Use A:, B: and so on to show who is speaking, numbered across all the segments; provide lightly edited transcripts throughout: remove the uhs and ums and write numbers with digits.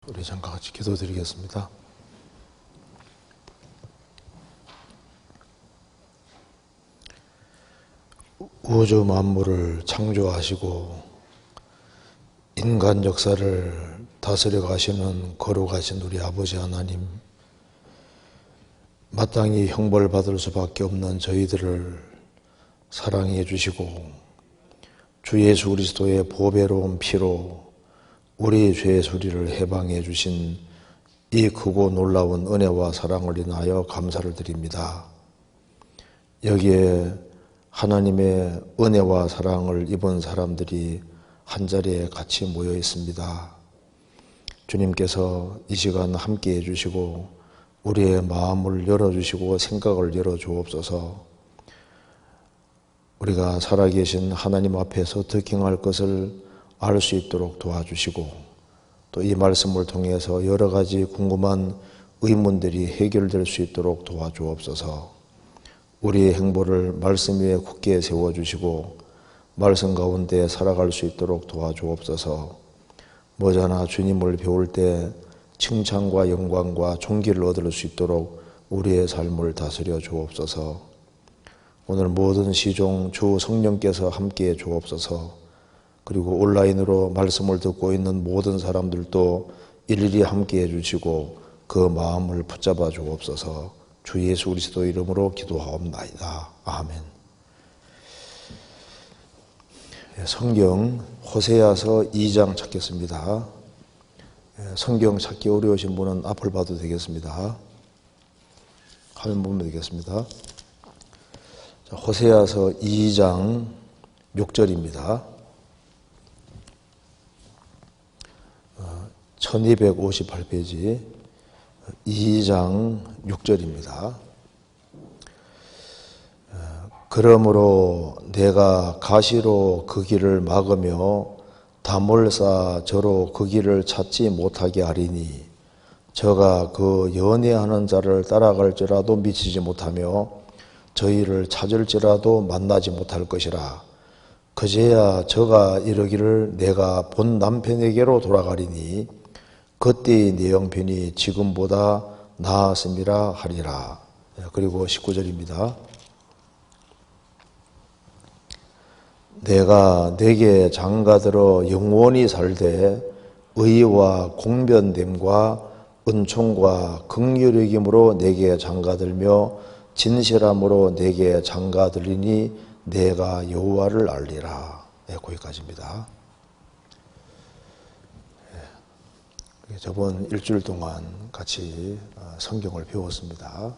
A: 우리 잠깐 같이 기도드리겠습니다. 우주 만물을 창조하시고 인간 역사를 다스려 가시는 거룩하신 우리 아버지 하나님, 마땅히 형벌받을 수밖에 없는 저희들을 사랑해 주시고 주 예수 그리스도의 보배로운 피로 우리의 죄의 수리를 해방해 주신 이 크고 놀라운 은혜와 사랑을 인하여 감사를 드립니다. 여기에 하나님의 은혜와 사랑을 입은 사람들이 한자리에 같이 모여 있습니다. 주님께서 이 시간 함께 해주시고 우리의 마음을 열어주시고 생각을 열어주옵소서. 우리가 살아계신 하나님 앞에서 더킹할 것을 알 수 있도록 도와주시고 또 이 말씀을 통해서 여러 가지 궁금한 의문들이 해결될 수 있도록 도와주옵소서. 우리의 행보를 말씀 위에 굳게 세워주시고 말씀 가운데 살아갈 수 있도록 도와주옵소서. 머지않아 주님을 배울 때 칭찬과 영광과 존귀를 얻을 수 있도록 우리의 삶을 다스려 주옵소서. 오늘 모든 시종 주 성령께서 함께해 주옵소서. 그리고 온라인으로 말씀을 듣고 있는 모든 사람들도 일일이 함께해 주시고 그 마음을 붙잡아 주옵소서. 주 예수 그리스도 이름으로 기도하옵나이다. 아멘. 성경 호세아서 2장 찾겠습니다. 성경 찾기 어려우신 분은 앞을 봐도 되겠습니다. 화면 보면 되겠습니다. 호세아서 2장 6절입니다. 1258페이지 2장 6절입니다. 그러므로 내가 가시로 그 길을 막으며 담을 쌓아 저로 그 길을 찾지 못하게 하리니 저가 그 연애하는 자를 따라갈지라도 미치지 못하며 저희를 찾을지라도 만나지 못할 것이라. 그제야 저가 이르기를 내가 본 남편에게로 돌아가리니 그때의 내 형편이 지금보다 나았음이라 하리라. 그리고 19절입니다. 내가 내게 장가들어 영원히 살되 의와 공변됨과 은총과 긍휼의 힘으로 내게 장가들며 진실함으로 내게 장가들리니 내가 여호와를 알리라. 거기까지입니다. 저번 일주일 동안 같이 성경을 배웠습니다.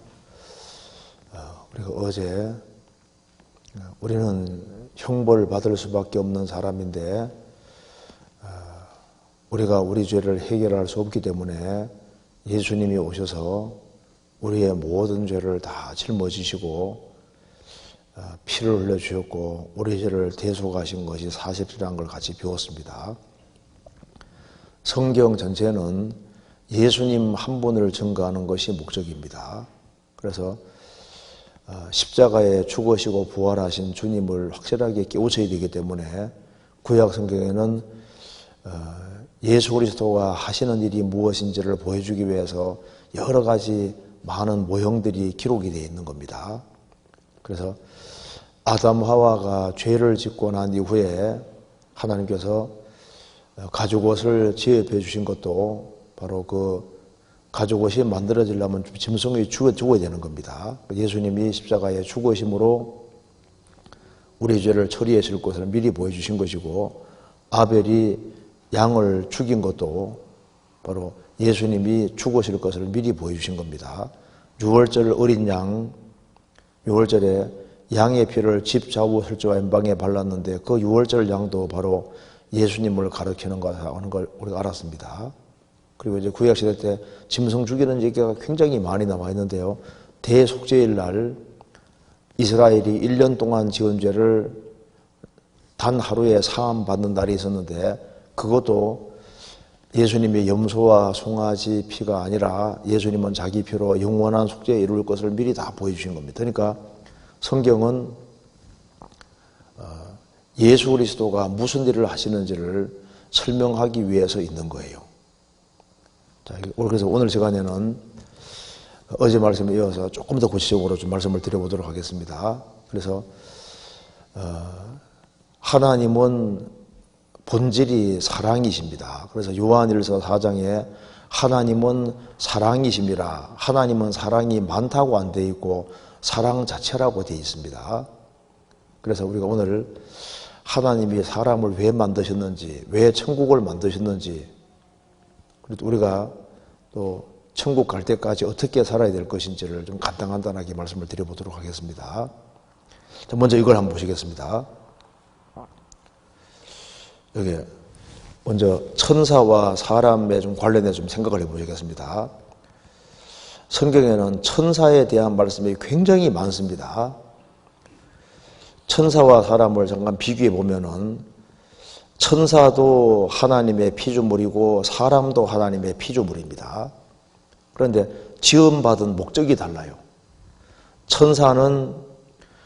A: 우리가 어제 우리는 형벌 받을 수밖에 없는 사람인데 우리가 우리 죄를 해결할 수 없기 때문에 예수님이 오셔서 우리의 모든 죄를 다 짊어지시고 피를 흘려주셨고 우리 죄를 대속하신 것이 사실이라는 걸 같이 배웠습니다. 성경 전체는 예수님 한 분을 증거하는 것이 목적입니다. 그래서 십자가에 죽으시고 부활하신 주님을 확실하게 깨우쳐야 되기 때문에 구약 성경에는 예수 그리스도가 하시는 일이 무엇인지를 보여주기 위해서 여러 가지 많은 모형들이 기록이 되어 있는 겁니다. 그래서 아담 하와가 죄를 짓고 난 이후에 하나님께서 가죽옷을 지업해 주신 것도 바로 그 가죽옷이 만들어지려면 짐승이 죽어야 되는 겁니다. 예수님이 십자가에 죽으심으로 우리 죄를 처리해 줄 것을 미리 보여주신 것이고 아벨이 양을 죽인 것도 바로 예수님이 죽으실 것을 미리 보여주신 겁니다. 6월절 어린 양, 6월절에 양의 피를 집 좌우 설주와 엠방에 발랐는데 그 6월절 양도 바로 예수님을 가리키는 거라는 걸 우리가 알았습니다. 그리고 이제 구약시대 때 짐승 죽이는 얘기가 굉장히 많이 남아 있는데요. 대속죄일 날 이스라엘이 1년 동안 지은 죄를 단 하루에 사함 받는 날이 있었는데 그것도 예수님의 염소와 송아지 피가 아니라 예수님은 자기 피로 영원한 속죄에 이룰 것을 미리 다 보여주신 겁니다. 그러니까 성경은 예수 그리스도가 무슨 일을 하시는지를 설명하기 위해서 있는 거예요. 그래서 오늘 시간에는 어제 말씀에 이어서 조금 더 구체적으로 좀 말씀을 드려보도록 하겠습니다. 그래서 하나님은 본질이 사랑이십니다. 그래서 요한일서 4장에 하나님은 사랑이십니다. 하나님은 사랑이 많다고 안 돼 있고 사랑 자체라고 돼 있습니다. 그래서 우리가 오늘 하나님이 사람을 왜 만드셨는지, 왜 천국을 만드셨는지, 그리고 우리가 또 천국 갈 때까지 어떻게 살아야 될 것인지를 좀 간단하게 말씀을 드려보도록 하겠습니다. 먼저 이걸 한번 보시겠습니다. 여기 먼저 천사와 사람에 좀 관련해 좀 생각을 해보시겠습니다. 성경에는 천사에 대한 말씀이 굉장히 많습니다. 천사와 사람을 잠깐 비교해 보면은 천사도 하나님의 피조물이고 사람도 하나님의 피조물입니다. 그런데 지음받은 목적이 달라요. 천사는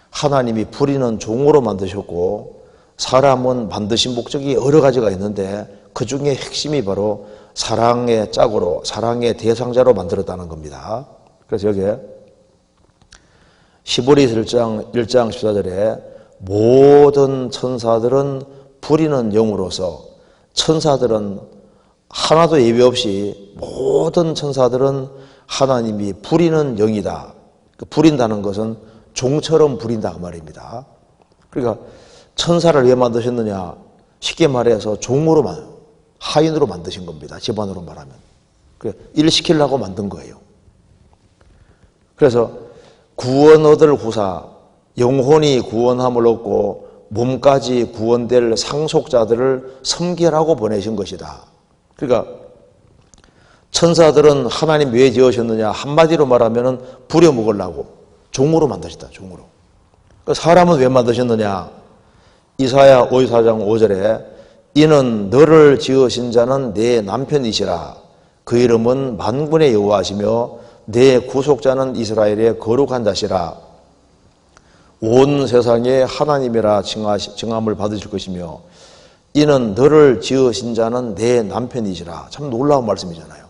A: 하나님이 부리는 종으로 만드셨고 사람은 만드신 목적이 여러 가지가 있는데 그 중에 핵심이 바로 사랑의 짝으로, 사랑의 대상자로 만들었다는 겁니다. 그래서 여기에 히브리서 1장 14절에 모든 천사들은 부리는 영으로서, 천사들은 하나도 예외 없이 모든 천사들은 하나님이 부리는 영이다. 부린다는 것은 종처럼 부린다 그 말입니다. 그러니까 천사를 왜 만드셨느냐? 쉽게 말해서 종으로, 하인으로 만드신 겁니다. 집안으로 말하면. 일 시키려고 만든 거예요. 그래서 구원 얻을 후사, 영혼이 구원함을 얻고 몸까지 구원될 상속자들을 섬기라고 보내신 것이다. 그러니까 천사들은 하나님 왜 지으셨느냐? 한마디로 말하면 부려먹으려고 종으로 만드셨다. 종으로. 사람은 왜 만드셨느냐? 이사야 54장 5절에 이는 너를 지으신 자는 내 남편이시라. 그 이름은 만군의 여호와시며 내 구속자는 이스라엘의 거룩한 자시라. 온 세상에 하나님이라 칭함을 받으실 것이며 이는 너를 지으신 자는 내 남편이시라. 참 놀라운 말씀이잖아요.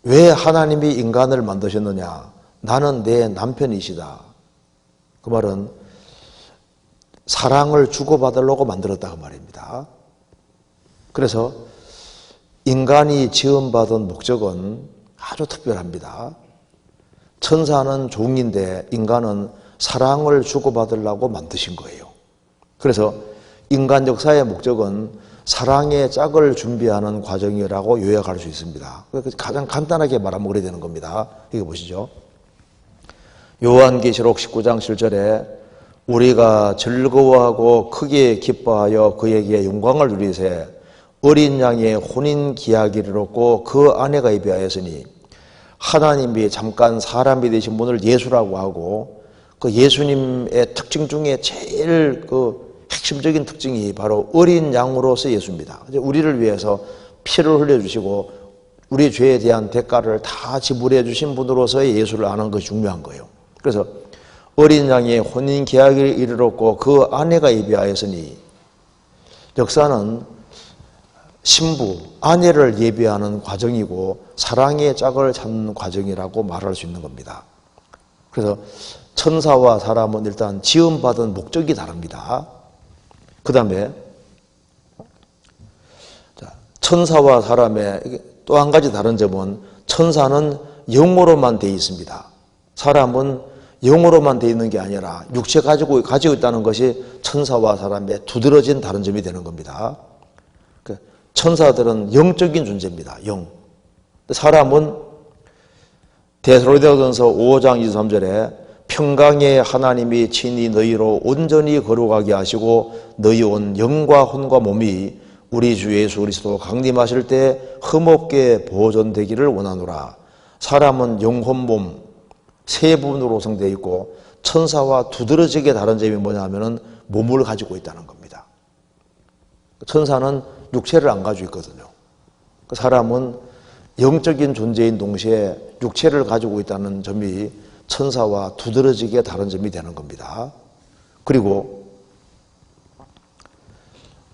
A: 왜 하나님이 인간을 만드셨느냐? 나는 내 남편이시다. 그 말은 사랑을 주고받으려고 만들었다 그 말입니다. 그래서 인간이 지음받은 목적은 아주 특별합니다. 천사는 종인데 인간은 사랑을 주고받으려고 만드신 거예요. 그래서 인간 역사의 목적은 사랑의 짝을 준비하는 과정이라고 요약할 수 있습니다. 가장 간단하게 말하면 그래야 되는 겁니다. 이거 보시죠. 요한계시록 19장 7절에 우리가 즐거워하고 크게 기뻐하여 그에게 영광을 누리세 어린 양의 혼인 기약을 얻고 그 아내가 예비하였으니 하나님이 잠깐 사람이 되신 분을 예수라고 하고 그 예수님의 특징 중에 제일 핵심적인 특징이 바로 어린 양으로서 예수입니다. 우리를 위해서 피를 흘려주시고 우리 죄에 대한 대가를 다 지불해 주신 분으로서의 예수를 아는 것이 중요한 거예요. 그래서 어린 양의 혼인 계약을 이르렀고 그 아내가 예비하였으니 역사는 신부, 아내를 예비하는 과정이고 사랑의 짝을 찾는 과정이라고 말할 수 있는 겁니다. 그래서 천사와 사람은 일단 지음받은 목적이 다릅니다. 그 다음에 천사와 사람의 또 한 가지 다른 점은 천사는 영으로만 되어 있습니다. 사람은 영으로만 되어 있는 게 아니라 육체 가지고 있다는 것이 천사와 사람의 두드러진 다른 점이 되는 겁니다. 천사들은 영적인 존재입니다. 영. 사람은 데살로니가전서 5장 23절에 평강의 하나님이 친히 너희로 온전히 거룩하게 하시고 너희 온 영과 혼과 몸이 우리 주 예수 그리스도 강림하실 때 흠없게 보존되기를 원하노라. 사람은 영, 혼, 몸 세 부분으로 구성되어 있고 천사와 두드러지게 다른 점이 뭐냐면은 몸을 가지고 있다는 겁니다. 천사는 육체를 안 가지고 있거든요. 사람은 영적인 존재인 동시에 육체를 가지고 있다는 점이 천사와 두드러지게 다른 점이 되는 겁니다. 그리고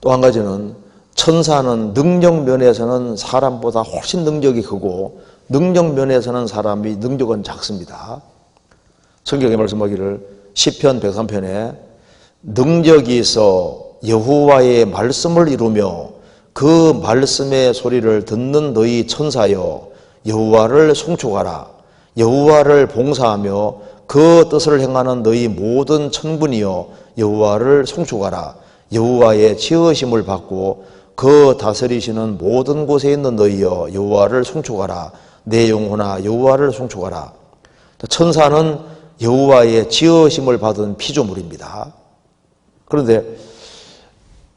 A: 또 한 가지는 천사는 능력 면에서는 사람보다 훨씬 능력이 크고 능력 면에서는 사람이 능력은 작습니다. 성경에 말씀하기를 시편 103편에 능력이 있어 여호와의 말씀을 이루며 그 말씀의 소리를 듣는 너희 천사여 여호와를 송축하라. 여호와를 봉사하며 그 뜻을 행하는 너희 모든 천군이여 여호와를 송축하라. 여호와의 지으심을 받고 그 다스리시는 모든 곳에 있는 너희여 여호와를 송축하라. 내 영혼아 여호와를 송축하라. 천사는 여호와의 지으심을 받은 피조물입니다. 그런데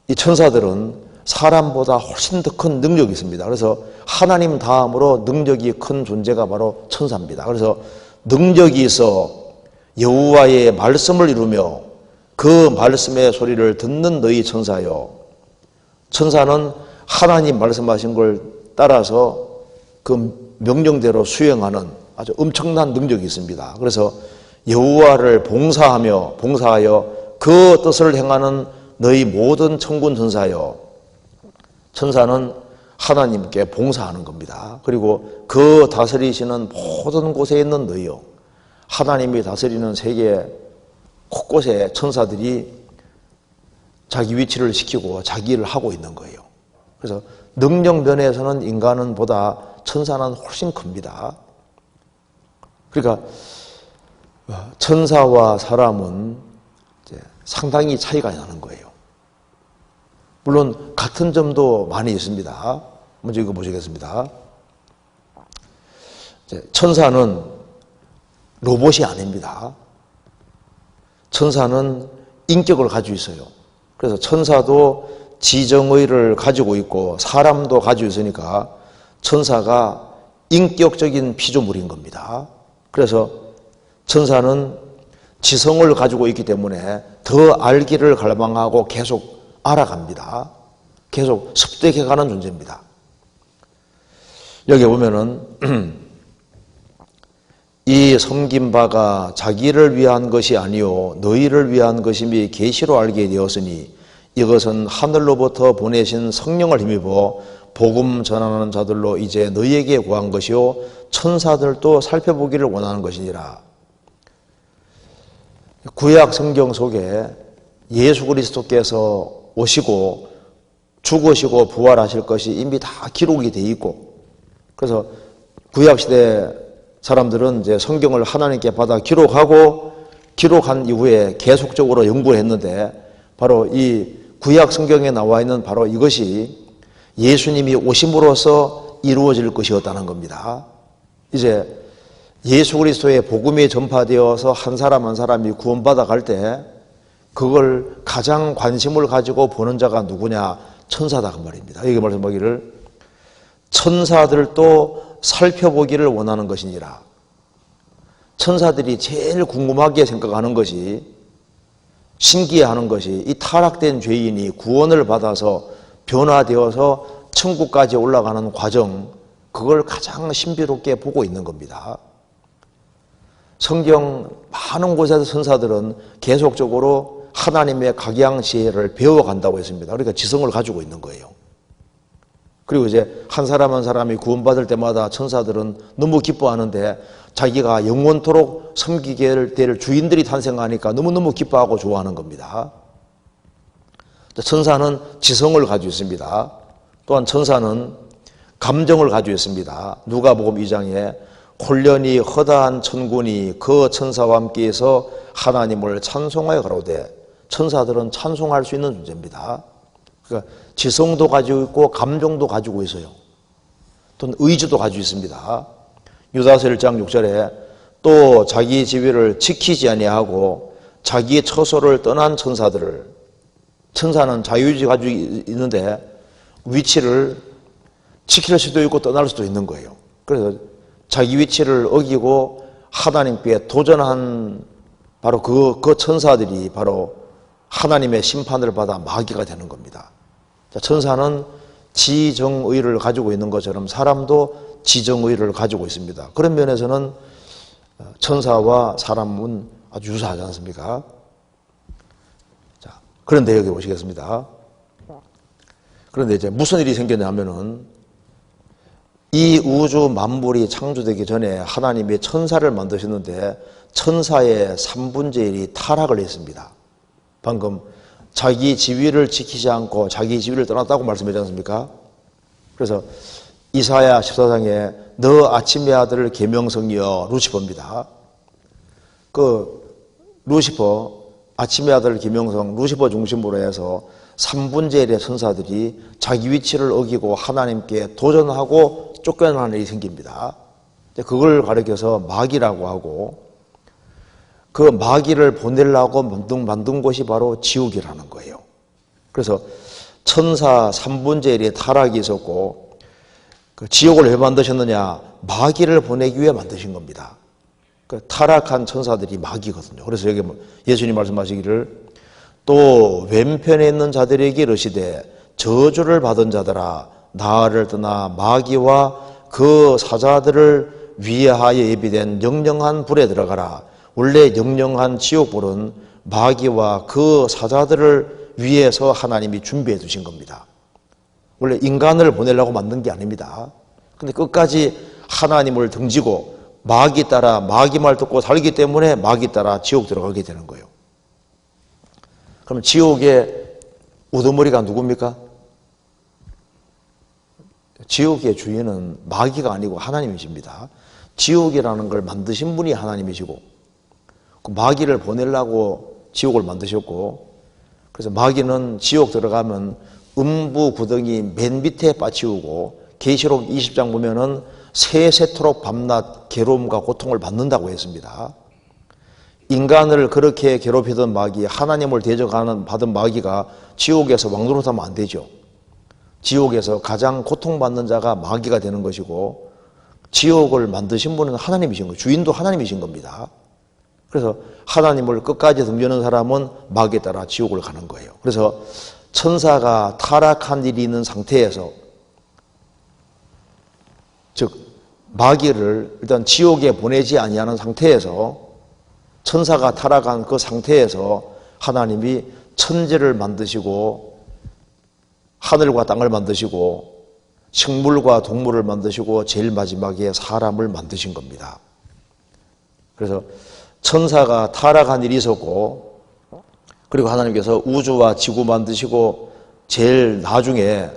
A: 이 천사들은 사람보다 훨씬 더 큰 능력이 있습니다. 그래서 하나님 다음으로 능력이 큰 존재가 바로 천사입니다. 그래서 능력이 있어 여호와의 말씀을 이루며 그 말씀의 소리를 듣는 너희 천사여. 천사는 하나님 말씀하신 걸 따라서 그 명령대로 수행하는 아주 엄청난 능력이 있습니다. 그래서 여호와를 봉사하여 그 뜻을 행하는 너희 모든 천군 천사여. 천사는 하나님께 봉사하는 겁니다. 그리고 그 다스리시는 모든 곳에 있는 너희여. 하나님이 다스리는 세계 곳곳에 천사들이 자기 위치를 지키고 자기 일을 하고 있는 거예요. 그래서 능력 면에서는 인간은 보다 천사는 훨씬 큽니다. 그러니까 천사와 사람은 이제 상당히 차이가 나는 거예요. 물론 같은 점도 많이 있습니다. 먼저 이거 보시겠습니다. 천사는 로봇이 아닙니다. 천사는 인격을 가지고 있어요. 그래서 천사도 지정의를 가지고 있고 사람도 가지고 있으니까 천사가 인격적인 피조물인 겁니다. 그래서 천사는 지성을 가지고 있기 때문에 더 알기를 갈망하고 계속 알아갑니다. 계속 습득해가는 존재입니다. 여기 보면은 이 섬긴 바가 자기를 위한 것이 아니요 너희를 위한 것임이 계시로 알게 되었으니 이것은 하늘로부터 보내신 성령을 힘입어 복음 전하는 자들로 이제 너희에게 구한 것이요 천사들도 살펴보기를 원하는 것이니라. 구약 성경 속에 예수 그리스도께서 오시고 죽으시고 부활하실 것이 이미 다 기록이 되어 있고, 그래서 구약 시대 사람들은 이제 성경을 하나님께 받아 기록한 이후에 계속적으로 연구를 했는데, 바로 이 구약 성경에 나와 있는 바로 이것이 예수님이 오심으로써 이루어질 것이었다는 겁니다. 이제 예수 그리스도의 복음이 전파되어서 한 사람 한 사람이 구원받아 갈 때 그걸 가장 관심을 가지고 보는 자가 누구냐? 천사다 그 말입니다. 여기 말씀하기를 천사들도 살펴보기를 원하는 것이니라. 천사들이 제일 궁금하게 생각하는 것이, 신기해하는 것이 이 타락된 죄인이 구원을 받아서 변화되어서 천국까지 올라가는 과정, 그걸 가장 신비롭게 보고 있는 겁니다. 성경 많은 곳에서 천사들은 계속적으로 하나님의 각양 지혜를 배워간다고 했습니다. 그러니까 지성을 가지고 있는 거예요. 그리고 이제 한 사람 한 사람이 구원받을 때마다 천사들은 너무 기뻐하는데, 자기가 영원토록 섬기게 될 주인들이 탄생하니까 너무너무 기뻐하고 좋아하는 겁니다. 천사는 지성을 가지고 있습니다. 또한 천사는 감정을 가지고 있습니다. 누가복음 2장에 홀련히 허다한 천군이 그 천사와 함께해서 하나님을 찬송하여 가로되, 천사들은 찬송할 수 있는 존재입니다. 그러니까 지성도 가지고 있고 감정도 가지고 있어요. 또는 의지도 가지고 있습니다. 유다서 1장 6절에 또 자기 지위를 지키지 아니하고 자기의 처소를 떠난 천사들을, 천사는 자유의지 가지고 있는데 위치를 지킬 수도 있고 떠날 수도 있는 거예요. 그래서 자기 위치를 어기고 하나님께 도전한 바로 그 천사들이 바로 하나님의 심판을 받아 마귀가 되는 겁니다. 천사는 지정의를 가지고 있는 것처럼 사람도 지정의를 가지고 있습니다. 그런 면에서는 천사와 사람은 아주 유사하지 않습니까? 자, 그런데 여기 보시겠습니다. 그런데 이제 무슨 일이 생겼냐면은 이 우주 만물이 창조되기 전에 하나님이 천사를 만드셨는데 천사의 3분의 1이 타락을 했습니다. 방금 자기 지위를 지키지 않고 자기 지위를 떠났다고 말씀하지 않습니까? 그래서 이사야 14장에 너 아침의 아들 계명성이여 루시퍼입니다. 그 루시퍼, 아침의 아들 계명성, 루시퍼 중심으로 해서 3분의 1의 천사들이 자기 위치를 어기고 하나님께 도전하고 쫓겨나는 일이 생깁니다. 그걸 가리켜서 마귀라고 하고 그 마귀를 보내려고 만든 곳이 바로 지옥이라는 거예요. 그래서 천사 3분의 1의 타락이 있었고 그 지옥을 왜 만드셨느냐? 마귀를 보내기 위해 만드신 겁니다. 그 타락한 천사들이 마귀거든요. 그래서 여기 예수님 말씀하시기를 또 왼편에 있는 자들에게 이르시되 저주를 받은 자들아 나를 떠나 마귀와 그 사자들을 위하여 예비된 영영한 불에 들어가라. 원래 영영한 지옥불은 마귀와 그 사자들을 위해서 하나님이 준비해 두신 겁니다. 원래 인간을 보내려고 만든 게 아닙니다. 근데 끝까지 하나님을 등지고 마귀 따라 마귀 말 듣고 살기 때문에 마귀 따라 지옥 들어가게 되는 거예요. 그럼 지옥의 우두머리가 누굽니까? 지옥의 주인은 마귀가 아니고 하나님이십니다. 지옥이라는 걸 만드신 분이 하나님이시고 그 마귀를 보내려고 지옥을 만드셨고 그래서 마귀는 지옥 들어가면 음부 구덩이 맨 밑에 빠치우고 계시록 20장 보면은 세세토록 밤낮 괴로움과 고통을 받는다고 했습니다. 인간을 그렇게 괴롭히던 마귀, 하나님을 대적하는 받은 마귀가 지옥에서 왕노릇하면 안 되죠. 지옥에서 가장 고통받는 자가 마귀가 되는 것이고 지옥을 만드신 분은 하나님이신 거예요. 주인도 하나님이신 겁니다. 그래서 하나님을 끝까지 등지는 사람은 마귀에 따라 지옥을 가는 거예요. 그래서 천사가 타락한 일이 있는 상태에서 즉 마귀를 일단 지옥에 보내지 아니하는 상태에서 천사가 타락한 그 상태에서 하나님이 천지를 만드시고 하늘과 땅을 만드시고 식물과 동물을 만드시고 제일 마지막에 사람을 만드신 겁니다. 그래서 천사가 타락한 일이 있었고 그리고 하나님께서 우주와 지구 만드시고 제일 나중에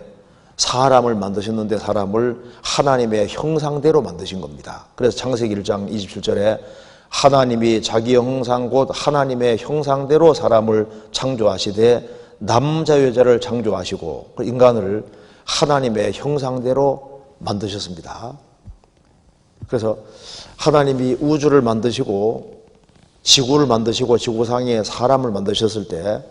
A: 사람을 만드셨는데 사람을 하나님의 형상대로 만드신 겁니다. 그래서 창세기 1장 27절에 하나님이 자기 형상 곧 하나님의 형상대로 사람을 창조하시되 남자 여자를 창조하시고 인간을 하나님의 형상대로 만드셨습니다. 그래서 하나님이 우주를 만드시고 지구를 만드시고 지구상에 사람을 만드셨을 때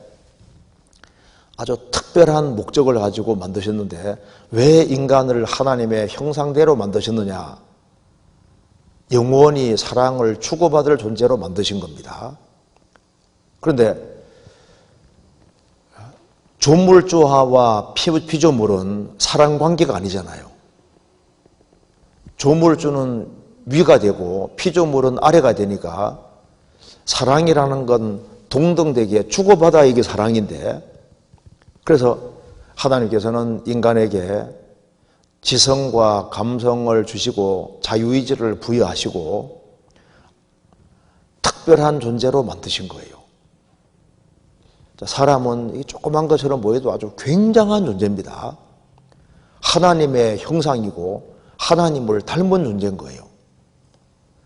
A: 아주 특별한 목적을 가지고 만드셨는데 왜 인간을 하나님의 형상대로 만드셨느냐? 영원히 사랑을 주고받을 존재로 만드신 겁니다. 그런데 조물주와 피조물은 사랑관계가 아니잖아요. 조물주는 위가 되고 피조물은 아래가 되니까 사랑이라는 건 동등되게 주고받아 이게 사랑인데 그래서 하나님께서는 인간에게 지성과 감성을 주시고 자유의지를 부여하시고 특별한 존재로 만드신 거예요. 사람은 이 조그만 것처럼 보여도 아주 굉장한 존재입니다. 하나님의 형상이고 하나님을 닮은 존재인 거예요.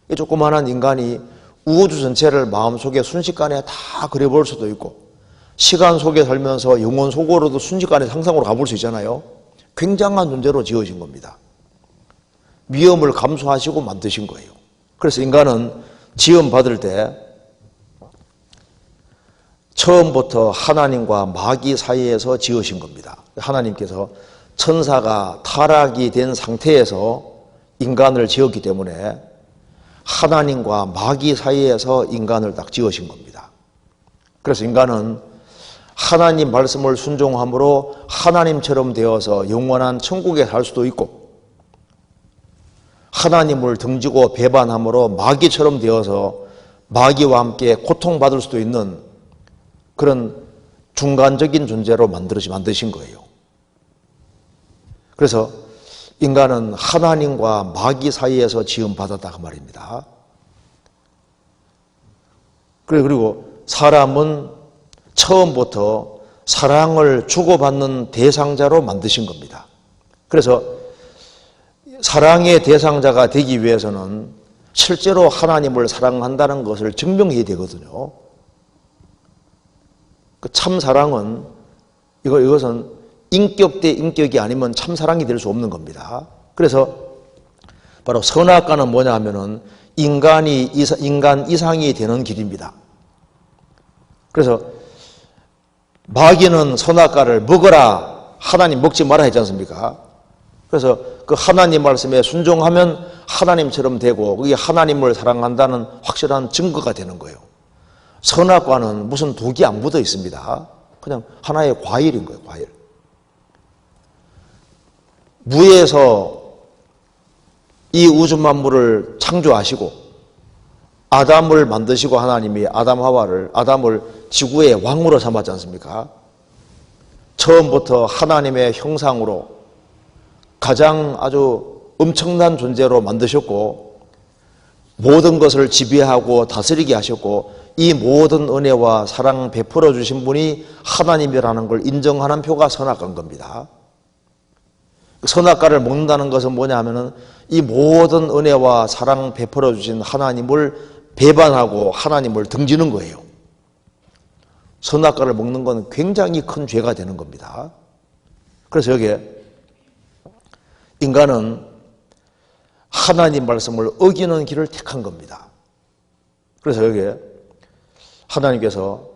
A: 이 조그만한 인간이 우주 전체를 마음속에 순식간에 다 그려볼 수도 있고 시간 속에 살면서 영혼 속으로도 순식간에 상상으로 가볼 수 있잖아요. 굉장한 존재로 지어진 겁니다. 위험을 감수하시고 만드신 거예요. 그래서 인간은 지음 받을 때 처음부터 하나님과 마귀 사이에서 지으신 겁니다. 하나님께서 천사가 타락이 된 상태에서 인간을 지었기 때문에 하나님과 마귀 사이에서 인간을 딱 지으신 겁니다. 그래서 인간은 하나님 말씀을 순종함으로 하나님처럼 되어서 영원한 천국에 살 수도 있고 하나님을 등지고 배반함으로 마귀처럼 되어서 마귀와 함께 고통받을 수도 있는 그런 중간적인 존재로 만드신 거예요. 그래서 인간은 하나님과 마귀 사이에서 지음받았다 그 말입니다. 그리고 사람은 처음부터 사랑을 주고받는 대상자로 만드신 겁니다. 그래서 사랑의 대상자가 되기 위해서는 실제로 하나님을 사랑한다는 것을 증명해야 되거든요. 그 참사랑은 이것은 인격 대 인격이 아니면 참사랑이 될 수 없는 겁니다. 그래서 바로 선악과는 뭐냐 하면은 인간 이상이 되는 길입니다. 그래서 마귀는 선악과를 먹어라, 하나님 먹지 마라 했지 않습니까? 그래서 그 하나님 말씀에 순종하면 하나님처럼 되고 그게 하나님을 사랑한다는 확실한 증거가 되는 거예요. 선악과는 무슨 독이 안 묻어 있습니다. 그냥 하나의 과일인 거예요, 과일. 무에서 이 우주 만물을 창조하시고 아담을 만드시고 하나님이 아담을 지구의 왕으로 삼았지 않습니까? 처음부터 하나님의 형상으로 가장 아주 엄청난 존재로 만드셨고 모든 것을 지배하고 다스리게 하셨고 이 모든 은혜와 사랑 베풀어 주신 분이 하나님이라는 걸 인정하는 표가 선악과인 겁니다. 선악과를 먹는다는 것은 뭐냐 하면은 이 모든 은혜와 사랑 베풀어 주신 하나님을 배반하고 하나님을 등지는 거예요. 선악과를 먹는 건 굉장히 큰 죄가 되는 겁니다. 그래서 여기에 인간은 하나님 말씀을 어기는 길을 택한 겁니다. 그래서 여기에 하나님께서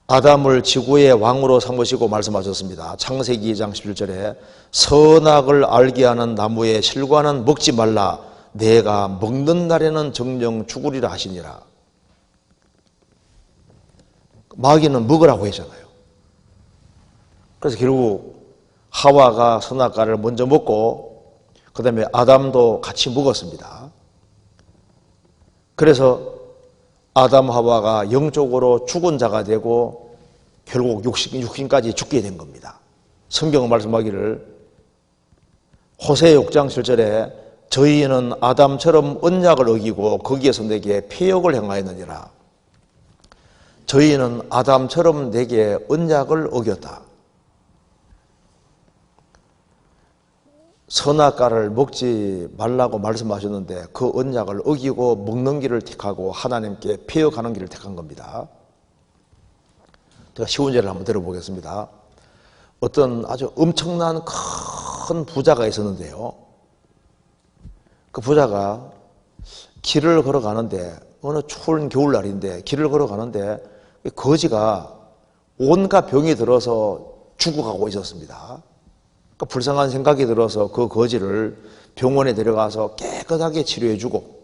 A: 아담을 지구의 왕으로 삼으시고 말씀하셨습니다. 창세기 2장 17절에 선악을 알게 하는 나무의 실과는 먹지 말라. 내가 먹는 날에는 정령 죽으리라 하시니라. 마귀는 먹으라고 했잖아요. 그래서 결국 하와가 선악과를 먼저 먹고 그 다음에 아담도 같이 먹었습니다. 그래서 아담 하와가 영적으로 죽은 자가 되고 결국 육신까지 죽게 된 겁니다. 성경은 말씀하기를 호세 6장 7절에 저희는 아담처럼 언약을 어기고 거기에서 내게 패역을 행하였느니라. 저희는 아담처럼 내게 언약을 어겼다. 선악과를 먹지 말라고 말씀하셨는데 그 언약을 어기고 먹는 길을 택하고 하나님께 패역하는 길을 택한 겁니다. 제가 쉬운 예를 한번 들어보겠습니다. 어떤 아주 엄청난 큰 부자가 있었는데요. 그 부자가 길을 걸어가는데 어느 추운 겨울날인데 길을 걸어가는데 거지가 온갖 병이 들어서 죽어가고 있었습니다. 그러니까 불쌍한 생각이 들어서 그 거지를 병원에 데려가서 깨끗하게 치료해주고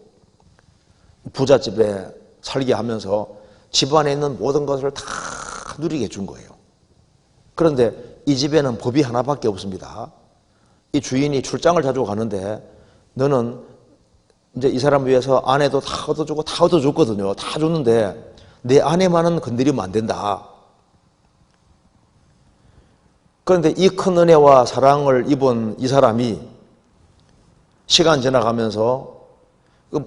A: 부잣집에 살게 하면서 집안에 있는 모든 것을 다 누리게 해준 거예요. 그런데 이 집에는 법이 하나밖에 없습니다. 이 주인이 출장을 자주 가는데 너는 이제 이 사람 위해서 아내도 다 얻어주고 다 얻어줬거든요. 다 줬는데 내 아내만은 건드리면 안 된다. 그런데 이 큰 은혜와 사랑을 입은 이 사람이 시간 지나가면서 그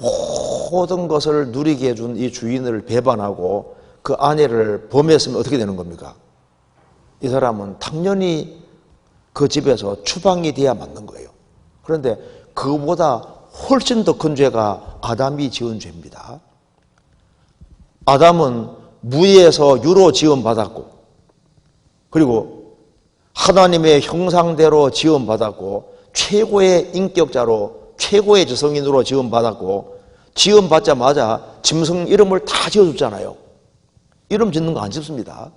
A: 모든 것을 누리게 해준 이 주인을 배반하고 그 아내를 범했으면 어떻게 되는 겁니까? 이 사람은 당연히 그 집에서 추방이 돼야 맞는 거예요. 그런데 그보다 훨씬 더 큰 죄가 아담이 지은 죄입니다. 아담은 무에서 유로 지음받았고 그리고 하나님의 형상대로 지음받았고 최고의 인격자로 최고의 지성인으로 지음받았고 지음받자마자 짐승 이름을 다 지어줬잖아요. 이름 짓는 거 안 짓습니다.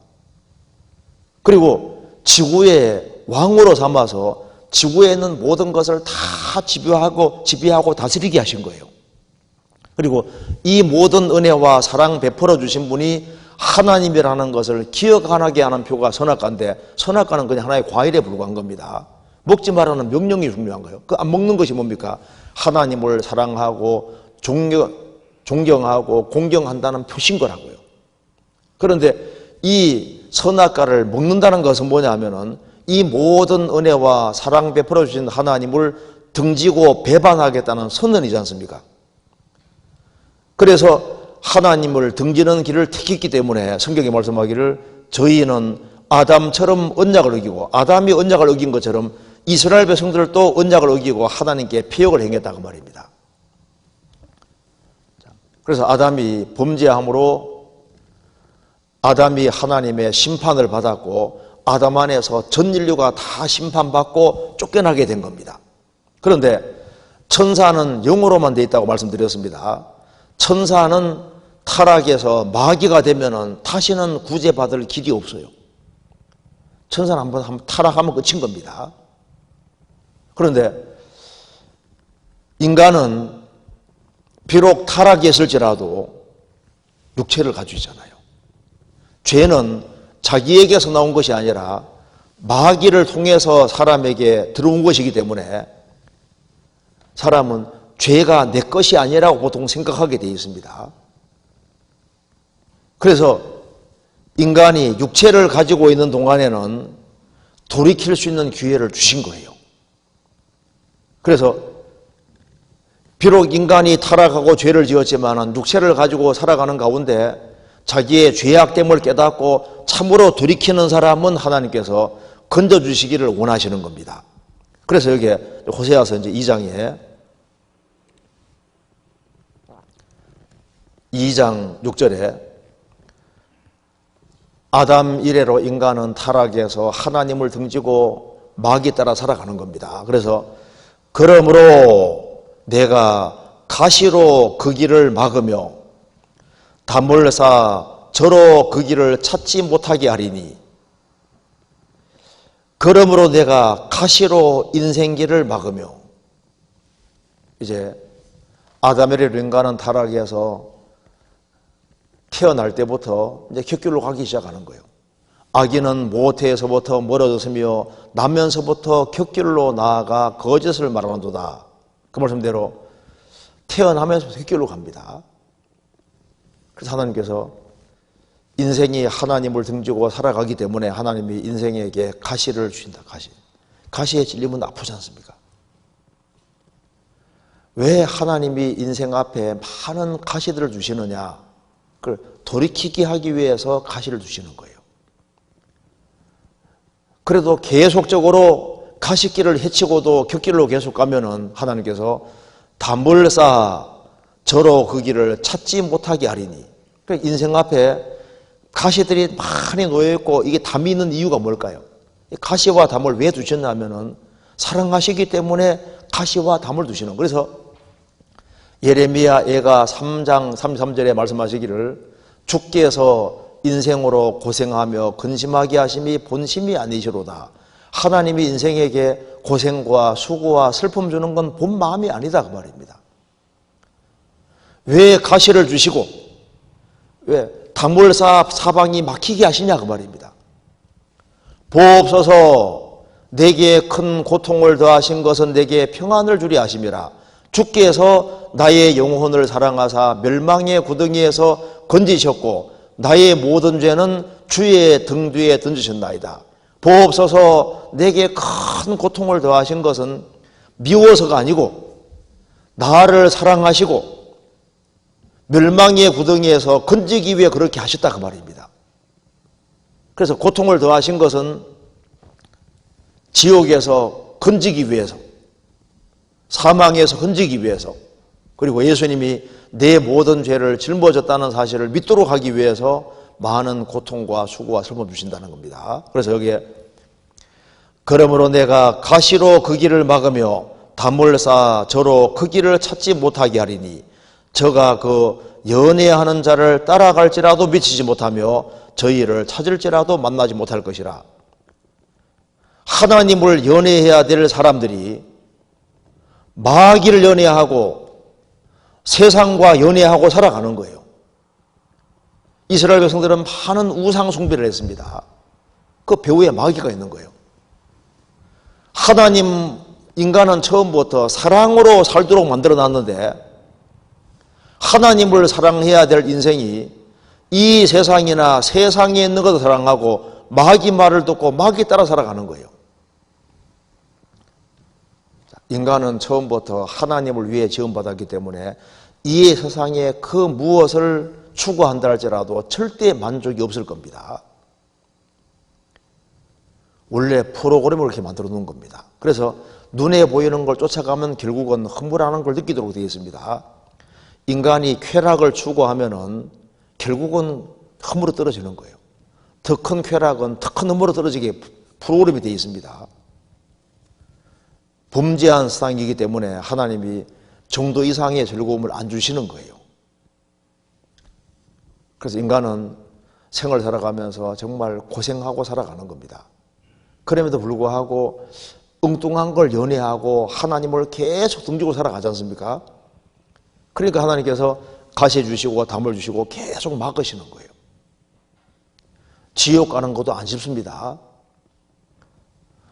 A: 그리고 지구의 왕으로 삼아서 지구에 있는 모든 것을 다 지배하고 다스리게 하신 거예요. 그리고 이 모든 은혜와 사랑 베풀어 주신 분이 하나님이라는 것을 기억하게 하는 표가 선악과인데 선악과는 그냥 하나의 과일에 불과한 겁니다. 먹지 말라는 명령이 중요한 거예요. 그 안 먹는 것이 뭡니까? 하나님을 사랑하고 존경하고 공경한다는 표신 거라고요. 그런데 이 선악과를 먹는다는 것은 뭐냐 하면은 이 모든 은혜와 사랑 베풀어 주신 하나님을 등지고 배반하겠다는 선언이지 않습니까? 그래서 하나님을 등지는 길을 택했기 때문에 성경이 말씀하기를 저희는 아담처럼 언약을 어기고 아담이 언약을 어긴 것처럼 이스라엘 백성들도 언약을 어기고 하나님께 패역을 행했다고 말입니다. 그래서 아담이 범죄함으로 아담이 하나님의 심판을 받았고 아담 안에서 전 인류가 다 심판받고 쫓겨나게 된 겁니다. 그런데 천사는 영으로만 되어 있다고 말씀드렸습니다. 천사는 타락해서 마귀가 되면은 다시는 구제받을 길이 없어요. 천사는 한번 타락하면 끝인 겁니다. 그런데 인간은 비록 타락했을지라도 육체를 가지고 있잖아요. 죄는 자기에게서 나온 것이 아니라 마귀를 통해서 사람에게 들어온 것이기 때문에 사람은 죄가 내 것이 아니라고 보통 생각하게 되어 있습니다. 그래서 인간이 육체를 가지고 있는 동안에는 돌이킬 수 있는 기회를 주신 거예요. 그래서 비록 인간이 타락하고 죄를 지었지만 육체를 가지고 살아가는 가운데 자기의 죄악됨을 깨닫고 참으로 돌이키는 사람은 하나님께서 건져주시기를 원하시는 겁니다. 그래서 여기에 호세아서 이제 2장 6절에 아담 이래로 인간은 타락해서 하나님을 등지고 마귀 따라 살아가는 겁니다. 그래서 그러므로 내가 가시로 그 길을 막으며 담을 쌓아 저로 그 길을 찾지 못하게 하리니 그러므로 내가 가시로 인생길을 막으며 이제 아담에레로 인간은 타락해서 태어날 때부터 이제 곁길로 가기 시작하는 거예요. 아기는 모태에서부터 멀어졌으며 나면서부터 곁길로 나아가 거짓을 말하는도다. 그 말씀대로 태어나면서 곁길로 갑니다. 그래서 하나님께서 인생이 하나님을 등지고 살아가기 때문에 하나님이 인생에게 가시를 주신다. 가시에 찔리면 아프지 않습니까? 왜 하나님이 인생 앞에 많은 가시들을 주시느냐? 그걸 돌이키게 하기 위해서 가시를 주시는 거예요. 그래도 계속적으로 가시길을 헤치고도 곁길로 계속 가면은 하나님께서 담을 쌓아 저로 그 길을 찾지 못하게 하리니. 그러니까 인생 앞에 가시들이 많이 놓여있고 이게 담이 있는 이유가 뭘까요? 가시와 담을 왜 두셨냐 하면은 사랑하시기 때문에 가시와 담을 두시는 거예요. 그래서 예레미야 애가 3장 33절에 말씀하시기를 주께서 인생으로 고생하며 근심하게 하심이 본심이 아니시로다. 하나님이 인생에게 고생과 수고와 슬픔 주는 건 본 마음이 아니다 그 말입니다. 왜 가시를 주시고 왜 담을 쌓아 사방이 막히게 하시냐 그 말입니다. 보옵소서 내게 큰 고통을 더하신 것은 내게 평안을 주리 하심이라. 주께서 나의 영혼을 사랑하사 멸망의 구덩이에서 건지셨고 나의 모든 죄는 주의 등 뒤에 던지셨나이다. 보옵소서 내게 큰 고통을 더하신 것은 미워서가 아니고 나를 사랑하시고 멸망의 구덩이에서 건지기 위해 그렇게 하셨다 그 말입니다. 그래서 고통을 더하신 것은 지옥에서 건지기 위해서, 사망에서 건지기 위해서, 그리고 예수님이 내 모든 죄를 짊어졌다는 사실을 믿도록 하기 위해서 많은 고통과 수고와 슬픔을 주신다는 겁니다. 그래서 여기에 그러므로 내가 가시로 그 길을 막으며 담을 쌓아 저로 그 길을 찾지 못하게 하리니 저가 그 연애하는 자를 따라갈지라도 미치지 못하며 저희를 찾을지라도 만나지 못할 것이라. 하나님을 연애해야 될 사람들이 마귀를 연애하고 세상과 연애하고 살아가는 거예요. 이스라엘 백성들은 많은 우상 숭배를 했습니다. 그 배후에 마귀가 있는 거예요. 하나님 인간은 처음부터 사랑으로 살도록 만들어 놨는데 하나님을 사랑해야 될 인생이 이 세상이나 세상에 있는 것을 사랑하고 마귀 말을 듣고 마귀 따라 살아가는 거예요. 인간은 처음부터 하나님을 위해 지음받았기 때문에 이 세상에 그 무엇을 추구한다 할지라도 절대 만족이 없을 겁니다. 원래 프로그램을 그렇게 만들어 놓은 겁니다. 그래서 눈에 보이는 걸 쫓아가면 결국은 흥분하는 걸 느끼도록 되어 있습니다. 인간이 쾌락을 추구하면은 결국은 허물어 떨어지는 거예요. 더 큰 쾌락은 더 큰 허물어 떨어지게 프로그램이 되어 있습니다. 범죄한 세상이기 때문에 하나님이 정도 이상의 즐거움을 안 주시는 거예요. 그래서 인간은 생을 살아가면서 정말 고생하고 살아가는 겁니다. 그럼에도 불구하고 엉뚱한 걸 연애하고 하나님을 계속 등지고 살아가지 않습니까? 그러니까 하나님께서 가시 주시고 담을 주시고 계속 막으시는 거예요. 지옥 가는 것도 안 쉽습니다.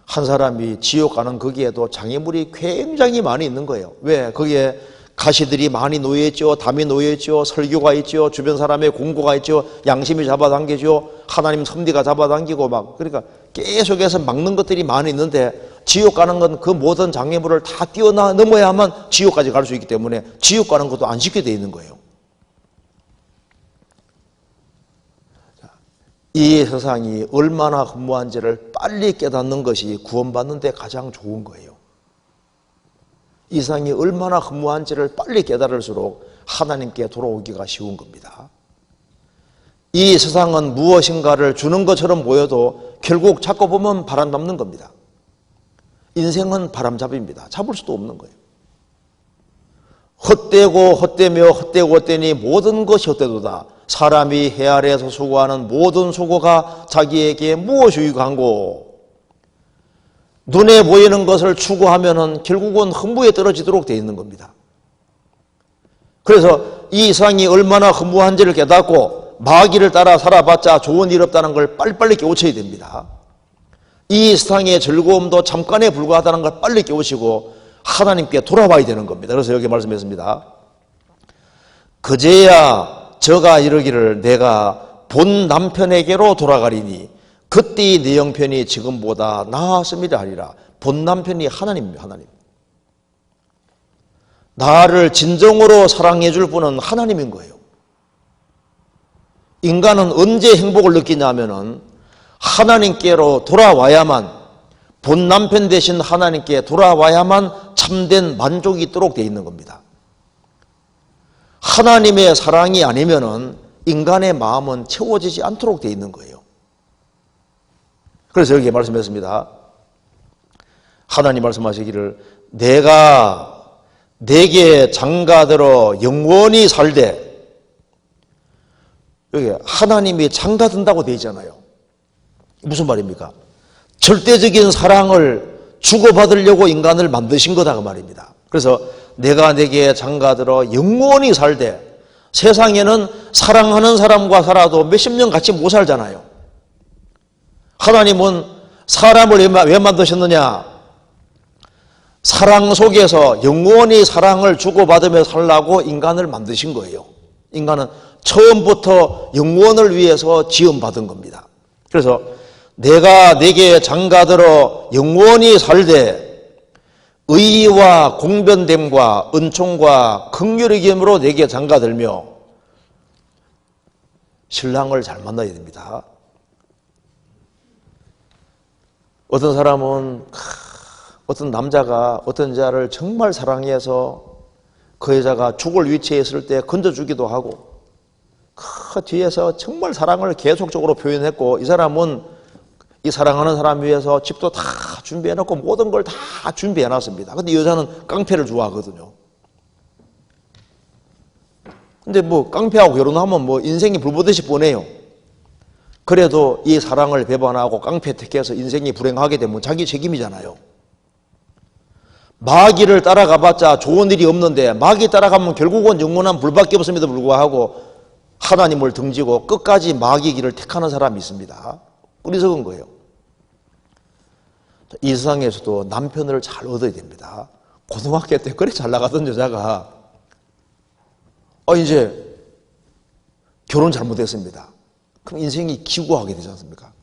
A: 한 사람이 지옥 가는 거기에도 장애물이 굉장히 많이 있는 거예요. 왜? 거기에 가시들이 많이 놓여있죠. 담이 놓여있죠. 설교가 있죠. 주변 사람의 공고가 있죠. 양심이 잡아당기죠. 하나님 섭리가 잡아당기고 막 그러니까 계속해서 막는 것들이 많이 있는데 지옥 가는 건 그 모든 장애물을 다 뛰어넘어야만 지옥까지 갈 수 있기 때문에 지옥 가는 것도 안 쉽게 되어 있는 거예요. 이 세상이 얼마나 허무한지를 빨리 깨닫는 것이 구원받는 데 가장 좋은 거예요. 이 세상이 얼마나 허무한지를 빨리 깨달을수록 하나님께 돌아오기가 쉬운 겁니다. 이 세상은 무엇인가를 주는 것처럼 보여도 결국 잡고 보면 바람 잡는 겁니다. 인생은 바람잡이입니다. 잡을 수도 없는 거예요. 헛되고 헛되며 헛되고 헛되니 모든 것이 헛되도다. 사람이 해 아래에서 수고하는 모든 수고가 자기에게 무엇이 유익한고. 눈에 보이는 것을 추구하면은 결국은 흥부에 떨어지도록 되어 있는 겁니다. 그래서 이 세상이 얼마나 허무한지를 깨닫고 마귀를 따라 살아봤자 좋은 일 없다는 걸 빨리빨리 깨우쳐야 됩니다. 이 세상의 즐거움도 잠깐에 불과하다는 걸 빨리 깨우치고 하나님께 돌아와야 되는 겁니다. 그래서 여기 말씀했습니다. 그제야 저가 이르기를 내가 본 남편에게로 돌아가리니 그때의 내 형편이 지금보다 나았음이라 하리라. 본 남편이 하나님입니다. 하나님. 나를 진정으로 사랑해 줄 분은 하나님인 거예요. 인간은 언제 행복을 느끼냐면은 하나님께로 돌아와야만, 본 남편 대신 하나님께 돌아와야만 참된 만족이 있도록 되어 있는 겁니다. 하나님의 사랑이 아니면은 인간의 마음은 채워지지 않도록 되어 있는 거예요. 그래서 여기 말씀했습니다. 하나님 말씀하시기를 내가 내게 장가들어 영원히 살되, 여기 하나님이 장가든다고 되어 있잖아요. 무슨 말입니까? 절대적인 사랑을 주고받으려고 인간을 만드신 거다 그 말입니다. 그래서 내가 내게 장가들어 영원히 살되, 세상에는 사랑하는 사람과 살아도 몇십 년 같이 못 살잖아요. 하나님은 사람을 왜 만드셨느냐? 사랑 속에서 영원히 사랑을 주고받으며 살라고 인간을 만드신 거예요. 인간은 처음부터 영원을 위해서 지음받은 겁니다. 그래서 내가 내게 장가들어 영원히 살되 의와 공변됨과 은총과 긍휼의 기름으로 내게 장가들며, 신랑을 잘 만나야 됩니다. 어떤 사람은 어떤 남자가 어떤 여자를 정말 사랑해서 그 여자가 죽을 위치에 있을 때 건져주기도 하고 그 뒤에서 정말 사랑을 계속적으로 표현했고, 이 사람은 이 사랑하는 사람 위해서 집도 다 준비해놓고 모든 걸 다 준비해놨습니다. 근데 여자는 깡패를 좋아하거든요. 근데 뭐 깡패하고 결혼하면 뭐 인생이 불보듯이 뻔해요. 그래도 이 사랑을 배반하고 깡패 택해서 인생이 불행하게 되면 자기 책임이잖아요. 마귀를 따라가봤자 좋은 일이 없는데 마귀 따라가면 결국은 영원한 불밖에 없음에도 불구하고 하나님을 등지고 끝까지 마귀 길을 택하는 사람이 있습니다. 어리석은 거예요. 이 세상에서도 남편을 잘 얻어야 됩니다. 고등학교 때 그래 잘 나가던 여자가 이제 결혼 잘못했습니다. 그럼 인생이 기구하게 되지 않습니까?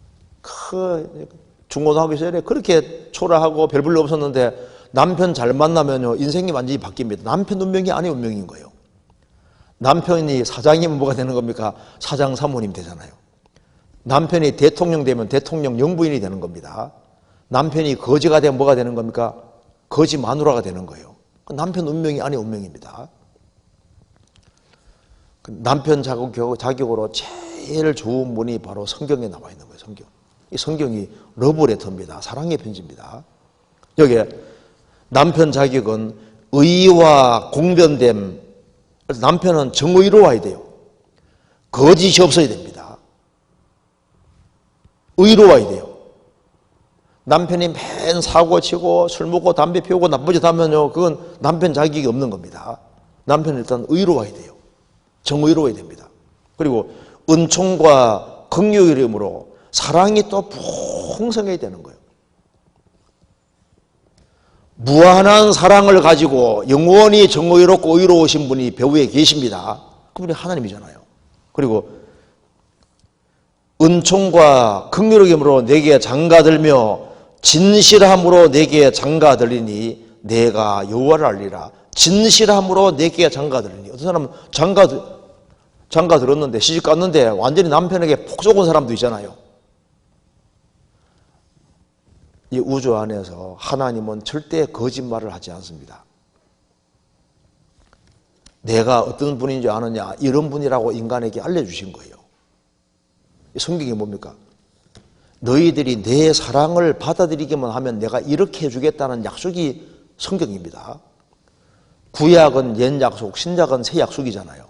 A: 중고등학교 시절에 그렇게 초라하고 별 볼일 없었는데 남편 잘 만나면요, 인생이 완전히 바뀝니다. 남편 운명이 아내 운명인 거예요. 남편이 사장이면 뭐가 되는 겁니까? 사장 사모님 되잖아요. 남편이 대통령 되면 대통령 영부인이 되는 겁니다. 남편이 거지가 되면 뭐가 되는 겁니까? 거지 마누라가 되는 거예요. 남편 운명이 아내 운명입니다. 남편 자격으로 제일 좋은 분이 바로 성경에 나와 있는 거예요. 성경. 이 성경이 러브레터입니다. 사랑의 편지입니다. 여기에 남편 자격은 의와 공변됨. 남편은 정의로워야 돼요. 거짓이 없어야 됩니다. 의로워야 돼요. 남편이 맨 사고치고 술 먹고 담배 피우고 나쁜 짓 하면요, 그건 남편 자격이 없는 겁니다. 남편은 일단 의로워야 돼요. 정의로워야 됩니다. 그리고 은총과 긍휼의 이름으로 사랑이 또 풍성해야 되는 거예요. 무한한 사랑을 가지고 영원히 정의롭고 의로우신 분이 배후에 계십니다. 그분이 하나님이잖아요. 그리고 은총과 긍휼의 이름으로 내게 장가들며 진실함으로 내게 장가들리니 내가 여호와를 알리라. 진실함으로 내게 장가들리니. 어떤 사람은 장가 들었는데, 시집 갔는데 완전히 남편에게 폭 쏘은 사람도 있잖아요. 이 우주 안에서 하나님은 절대 거짓말을 하지 않습니다. 내가 어떤 분인지 아느냐, 이런 분이라고 인간에게 알려주신 거예요. 성경이 뭡니까? 너희들이 내 사랑을 받아들이기만 하면 내가 이렇게 해주겠다는 약속이 성경입니다. 구약은 옛 약속, 신약은 새 약속이잖아요.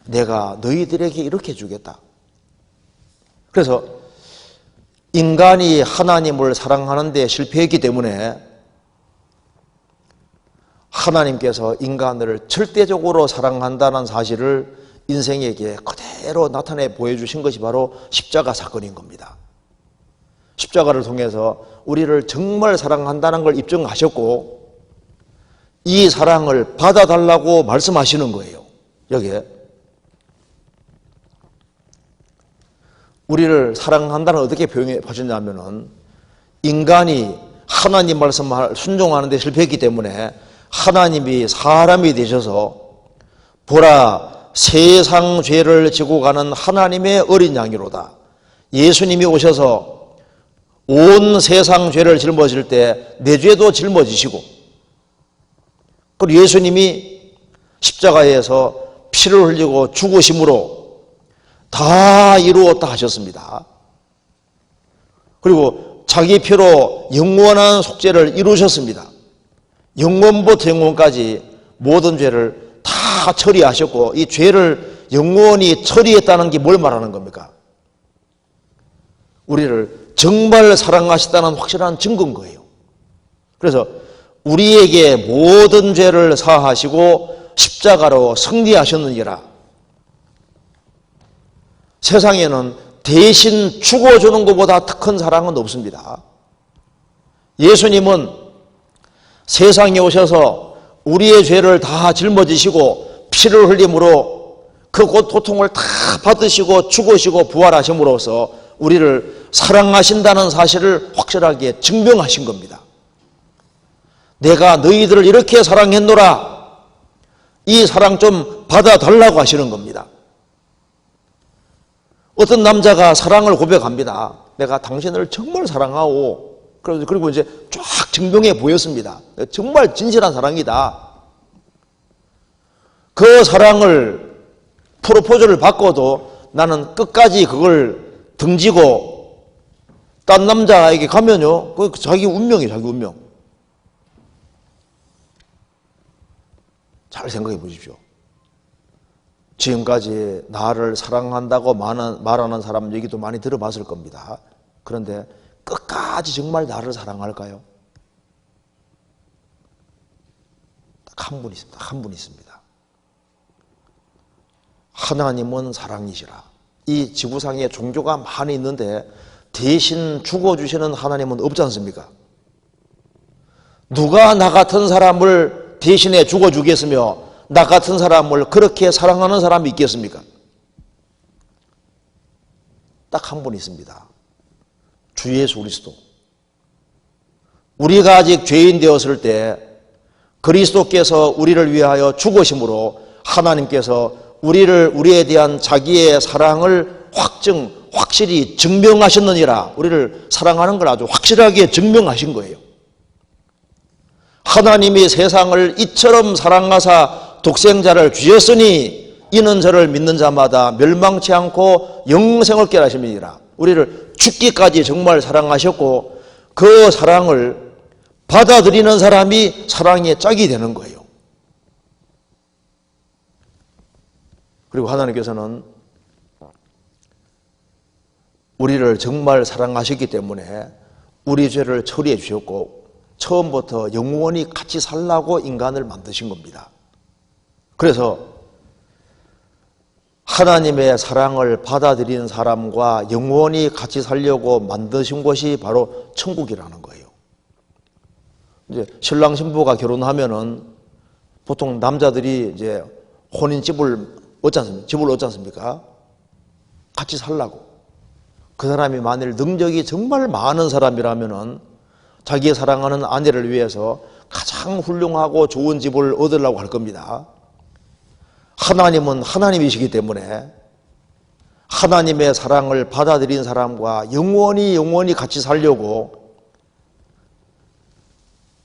A: 내가 너희들에게 이렇게 해주겠다. 그래서 인간이 하나님을 사랑하는 데 실패했기 때문에 하나님께서 인간을 절대적으로 사랑한다는 사실을 인생에게 그대로 나타내 보여주신 것이 바로 십자가 사건인 겁니다. 십자가를 통해서 우리를 정말 사랑한다는 걸 입증하셨고 이 사랑을 받아달라고 말씀하시는 거예요. 여기에 우리를 사랑한다는 어떻게 표현해 하셨냐면은 인간이 하나님 말씀을 순종하는 데 실패했기 때문에 하나님이 사람이 되셔서 보라 세상 죄를 지고 가는 하나님의 어린 양이로다. 예수님이 오셔서 온 세상 죄를 짊어질 때 내 죄도 짊어지시고 그리고 예수님이 십자가에서 피를 흘리고 죽으심으로 다 이루었다 하셨습니다. 그리고 자기 피로 영원한 속죄를 이루셨습니다. 영원부터 영원까지 모든 죄를 다 처리하셨고 이 죄를 영원히 처리했다는 게 뭘 말하는 겁니까? 우리를 정말 사랑하시다는 확실한 증거인 거예요. 그래서 우리에게 모든 죄를 사하시고 십자가로 승리하셨느니라. 세상에는 대신 죽어주는 것보다 더 큰 사랑은 없습니다. 예수님은 세상에 오셔서 우리의 죄를 다 짊어지시고 피를 흘림으로 그 고통을 다 받으시고 죽으시고 부활하심으로써 우리를 사랑하신다는 사실을 확실하게 증명하신 겁니다. 내가 너희들을 이렇게 사랑했노라. 이 사랑 좀 받아달라고 하시는 겁니다. 어떤 남자가 사랑을 고백합니다. 내가 당신을 정말 사랑하고 그리고 이제 쫙 증명해 보였습니다. 정말 진실한 사랑이다. 그 사랑을 프로포즈를 받고도 나는 끝까지 그걸 등지고 딴 남자에게 가면요, 그 자기 운명이에요, 자기 운명. 잘 생각해 보십시오. 지금까지 나를 사랑한다고 말하는 사람 얘기도 많이 들어봤을 겁니다. 그런데 끝까지 정말 나를 사랑할까요? 딱 한 분 있습니다. 한 분 있습니다. 하나님은 사랑이시라. 이 지구상에 종교가 많이 있는데 대신 죽어주시는 하나님은 없지 않습니까? 누가 나 같은 사람을 대신에 죽어주겠으며 나 같은 사람을 그렇게 사랑하는 사람이 있겠습니까? 딱 한 분 있습니다. 주 예수 그리스도. 우리가 아직 죄인 되었을 때 그리스도께서 우리를 위하여 죽으심으로 하나님께서 우리에 대한 자기의 사랑을 확실히 증명하셨느니라. 우리를 사랑하는 걸 아주 확실하게 증명하신 거예요. 하나님이 세상을 이처럼 사랑하사 독생자를 주셨으니 이는 저를 믿는 자마다 멸망치 않고 영생을 얻게 하심이니라. 우리를 죽기까지 정말 사랑하셨고 그 사랑을 받아들이는 사람이 사랑의 짝이 되는 거예요. 그리고 하나님께서는 우리를 정말 사랑하셨기 때문에 우리 죄를 처리해 주셨고 처음부터 영원히 같이 살라고 인간을 만드신 겁니다. 그래서 하나님의 사랑을 받아들이는 사람과 영원히 같이 살려고 만드신 것이 바로 천국이라는 거예요. 이제 신랑 신부가 결혼하면은 보통 남자들이 이제 혼인집을 얻지 않습니까? 같이 살라고. 그 사람이 만일 능력이 정말 많은 사람이라면은 자기 사랑하는 아내를 위해서 가장 훌륭하고 좋은 집을 얻으려고 할 겁니다. 하나님은 하나님이시기 때문에 하나님의 사랑을 받아들인 사람과 영원히 같이 살려고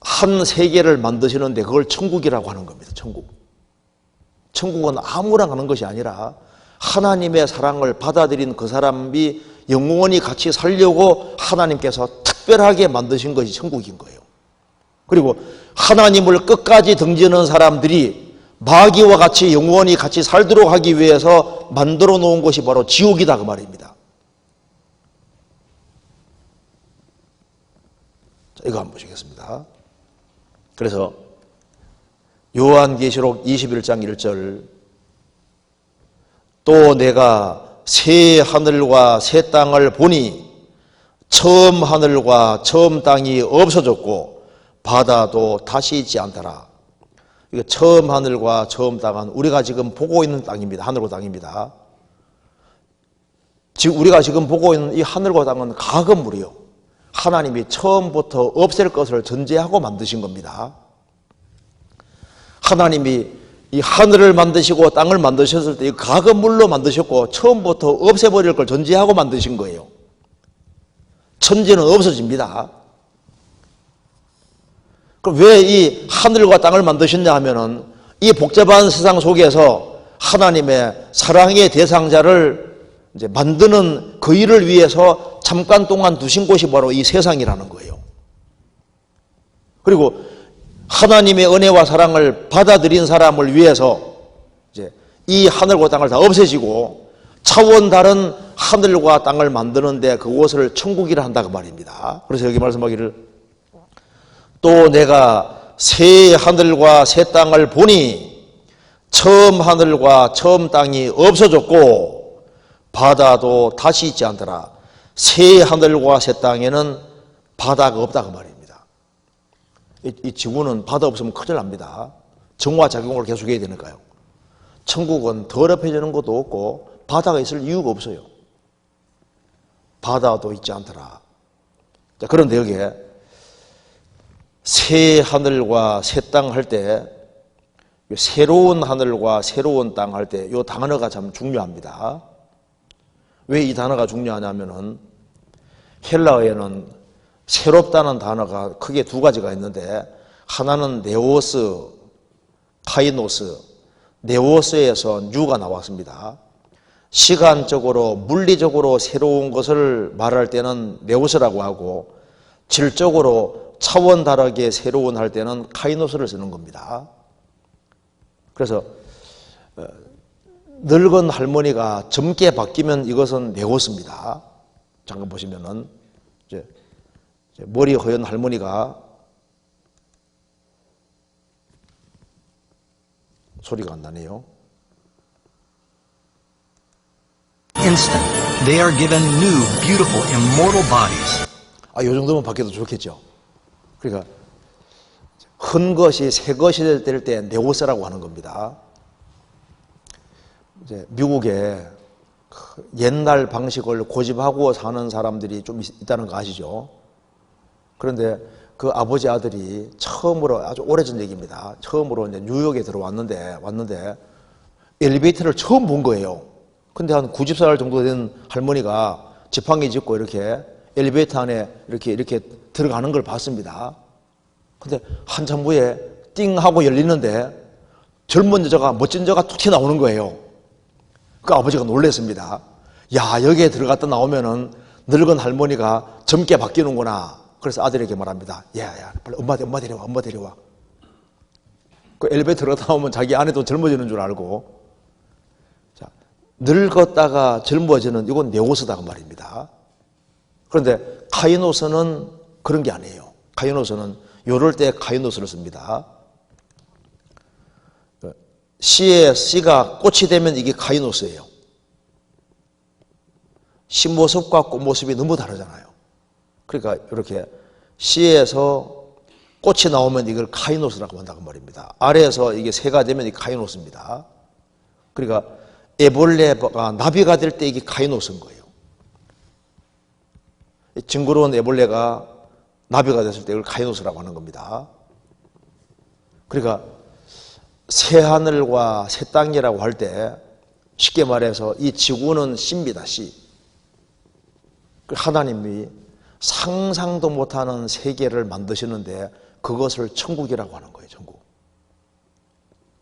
A: 한 세계를 만드시는데 그걸 천국이라고 하는 겁니다. 천국은 아무나 가는 것이 아니라 하나님의 사랑을 받아들인 그 사람이 영원히 같이 살려고 하나님께서 특별하게 만드신 것이 천국인 거예요. 그리고 하나님을 끝까지 등지는 사람들이 마귀와 같이 영원히 같이 살도록 하기 위해서 만들어 놓은 것이 바로 지옥이다 그 말입니다. 자, 이거 한번 보시겠습니다. 그래서 요한계시록 21장 1절 또 내가 새 하늘과 새 땅을 보니 처음 하늘과 처음 땅이 없어졌고 바다도 다시 있지 않더라. 이거 처음 하늘과 처음 땅은 우리가 지금 보고 있는 땅입니다. 하늘과 땅입니다. 지금 우리가 지금 보고 있는 이 하늘과 땅은 가건물이요. 하나님이 처음부터 없앨 것을 전제하고 만드신 겁니다. 하나님이 이 하늘을 만드시고 땅을 만드셨을 때 이 가건물로 만드셨고 처음부터 없애버릴 걸 전제하고 만드신 거예요. 천지는 없어집니다. 그럼 왜 이 하늘과 땅을 만드셨냐 하면은 이 복잡한 세상 속에서 하나님의 사랑의 대상자를 이제 만드는 그 일을 위해서 잠깐 동안 두신 곳이 바로 이 세상이라는 거예요. 그리고 하나님의 은혜와 사랑을 받아들인 사람을 위해서 이제 이 하늘과 땅을 다 없애지고 차원 다른 하늘과 땅을 만드는데 그곳을 천국이라 한다 그 말입니다. 그래서 여기 말씀하기를 또 내가 새 하늘과 새 땅을 보니 처음 하늘과 처음 땅이 없어졌고 바다도 다시 있지 않더라. 새 하늘과 새 땅에는 바다가 없다 그 말입니다. 이 지구는 바다 없으면 큰일 납니다. 정화작용을 계속해야 되니까요. 천국은 더럽혀지는 것도 없고 바다가 있을 이유가 없어요. 바다도 있지 않더라. 자, 그런데 여기에 새 하늘과 새 땅 할 때 새로운 하늘과 새로운 땅 할 때 이 단어가 참 중요합니다. 왜 이 단어가 중요하냐면은 헬라어에는 새롭다는 단어가 크게 두 가지가 있는데 하나는 네오스, 카이노스. 네오스에서 뉴가 나왔습니다. 시간적으로 물리적으로 새로운 것을 말할 때는 네오스라고 하고 질적으로 차원 다르게 새로운 할 때는 카이노스를 쓰는 겁니다. 그래서 늙은 할머니가 젊게 바뀌면 이것은 네오스입니다. 잠깐 보시면은 이제 머리 허연 할머니가 소리가 안 나네요.
B: Instant, they are given new, beautiful, immortal bodies.
A: 요 정도면 바뀌어도 좋겠죠. 그러니까 헌 것이 새 것이 될 때 네오스라고 하는 겁니다. 이제 미국에 옛날 방식을 고집하고 사는 사람들이 좀 있다는 거 아시죠? 그런데 그 아버지 아들이 처음으로, 아주 오래전 얘기입니다. 처음으로 이제 뉴욕에 왔는데 엘리베이터를 처음 본 거예요. 근데 한 90살 정도 된 할머니가 지팡이 짚고 이렇게 엘리베이터 안에 이렇게 들어가는 걸 봤습니다. 근데 한참 후에 띵 하고 열리는데 젊은 여자가, 멋진 여자가 툭 튀어나오는 거예요. 그 아버지가 놀랐습니다. 야, 여기에 들어갔다 나오면은 늙은 할머니가 젊게 바뀌는구나. 그래서 아들에게 말합니다. 야, 빨리 엄마 데려와. 그 엘리베이터 들어갔다 나오면 자기 아내도 젊어지는 줄 알고. 자, 늙었다가 젊어지는, 이건 네오스다 그 말입니다. 그런데 카이노스는 그런 게 아니에요. 카이노스는 요럴 때 카이노스를 씁니다. 씨가 꽃이 되면 이게 카이노스예요. 씨모습과 꽃모습이 너무 다르잖아요. 그러니까 이렇게 씨에서 꽃이 나오면 이걸 카이노스라고 한다고 말입니다. 아래에서 이게 새가 되면 이게 카이노스입니다. 그러니까 애벌레가 나비가 될 때 이게 카이노스인 거예요. 징그러운 애벌레가 나비가 됐을 때 이걸 카이노스라고 하는 겁니다. 그러니까 새 하늘과 새 땅이라고 할 때 쉽게 말해서 이 지구는 씨입니다. 씨. 하나님이 상상도 못하는 세계를 만드시는데 그것을 천국이라고 하는 거예요. 천국.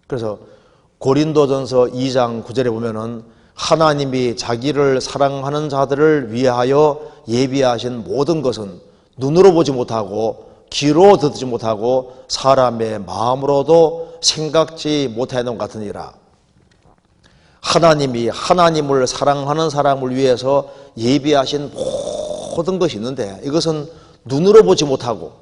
A: 그래서 고린도전서 2장 9절에 보면은 하나님이 자기를 사랑하는 자들을 위하여 예비하신 모든 것은 눈으로 보지 못하고 귀로 듣지 못하고 사람의 마음으로도 생각지 못하는 것 같으니라. 하나님이 하나님을 사랑하는 사람을 위해서 예비하신 모든 것이 있는데 이것은 눈으로 보지 못하고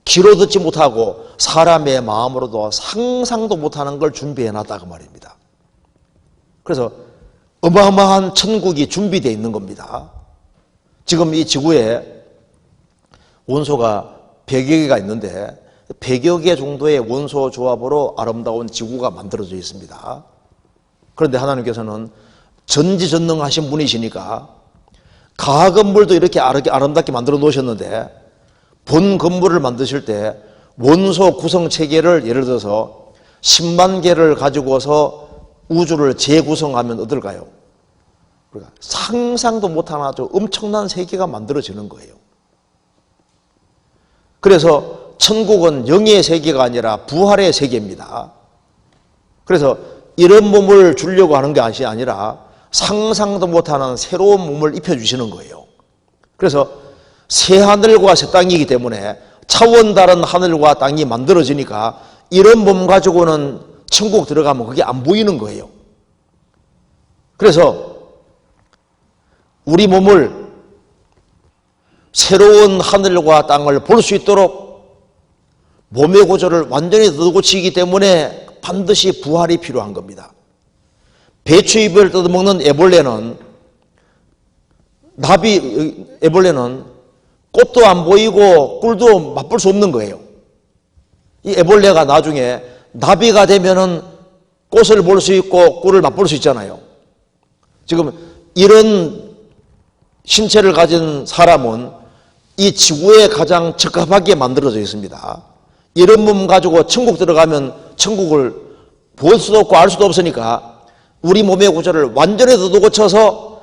A: 귀로 듣지 못하고 사람의 마음으로도 상상도 못하는 걸 준비해놨다 그 말입니다. 그래서 어마어마한 천국이 준비되어 있는 겁니다. 지금 이 지구에 원소가 100여 개가 있는데 100여 개 정도의 원소 조합으로 아름다운 지구가 만들어져 있습니다. 그런데 하나님께서는 전지전능하신 분이시니까 가건물도 이렇게 아름답게 만들어 놓으셨는데 본 건물을 만드실 때 원소 구성 체계를 예를 들어서 10만 개를 가지고서 우주를 재구성하면 어떨까요? 그러니까 상상도 못한 아주 엄청난 세계가 만들어지는 거예요. 그래서 천국은 영의 세계가 아니라 부활의 세계입니다. 그래서 이런 몸을 주려고 하는 것이 아니라 상상도 못하는 새로운 몸을 입혀주시는 거예요. 그래서 새 하늘과 새 땅이기 때문에 차원 다른 하늘과 땅이 만들어지니까 이런 몸 가지고는 천국 들어가면 그게 안 보이는 거예요. 그래서 우리 몸을 새로운 하늘과 땅을 볼 수 있도록 몸의 구조를 완전히 뜯어고치기 때문에 반드시 부활이 필요한 겁니다. 배추잎을 뜯어먹는 애벌레는 애벌레는 꽃도 안 보이고 꿀도 맛볼 수 없는 거예요. 이 애벌레가 나중에 나비가 되면은 꽃을 볼 수 있고 꿀을 맛볼 수 있잖아요. 지금 이런 신체를 가진 사람은 이 지구에 가장 적합하게 만들어져 있습니다. 이런 몸 가지고 천국 들어가면 천국을 볼 수도 없고 알 수도 없으니까 우리 몸의 구조를 완전히 뜯어고쳐서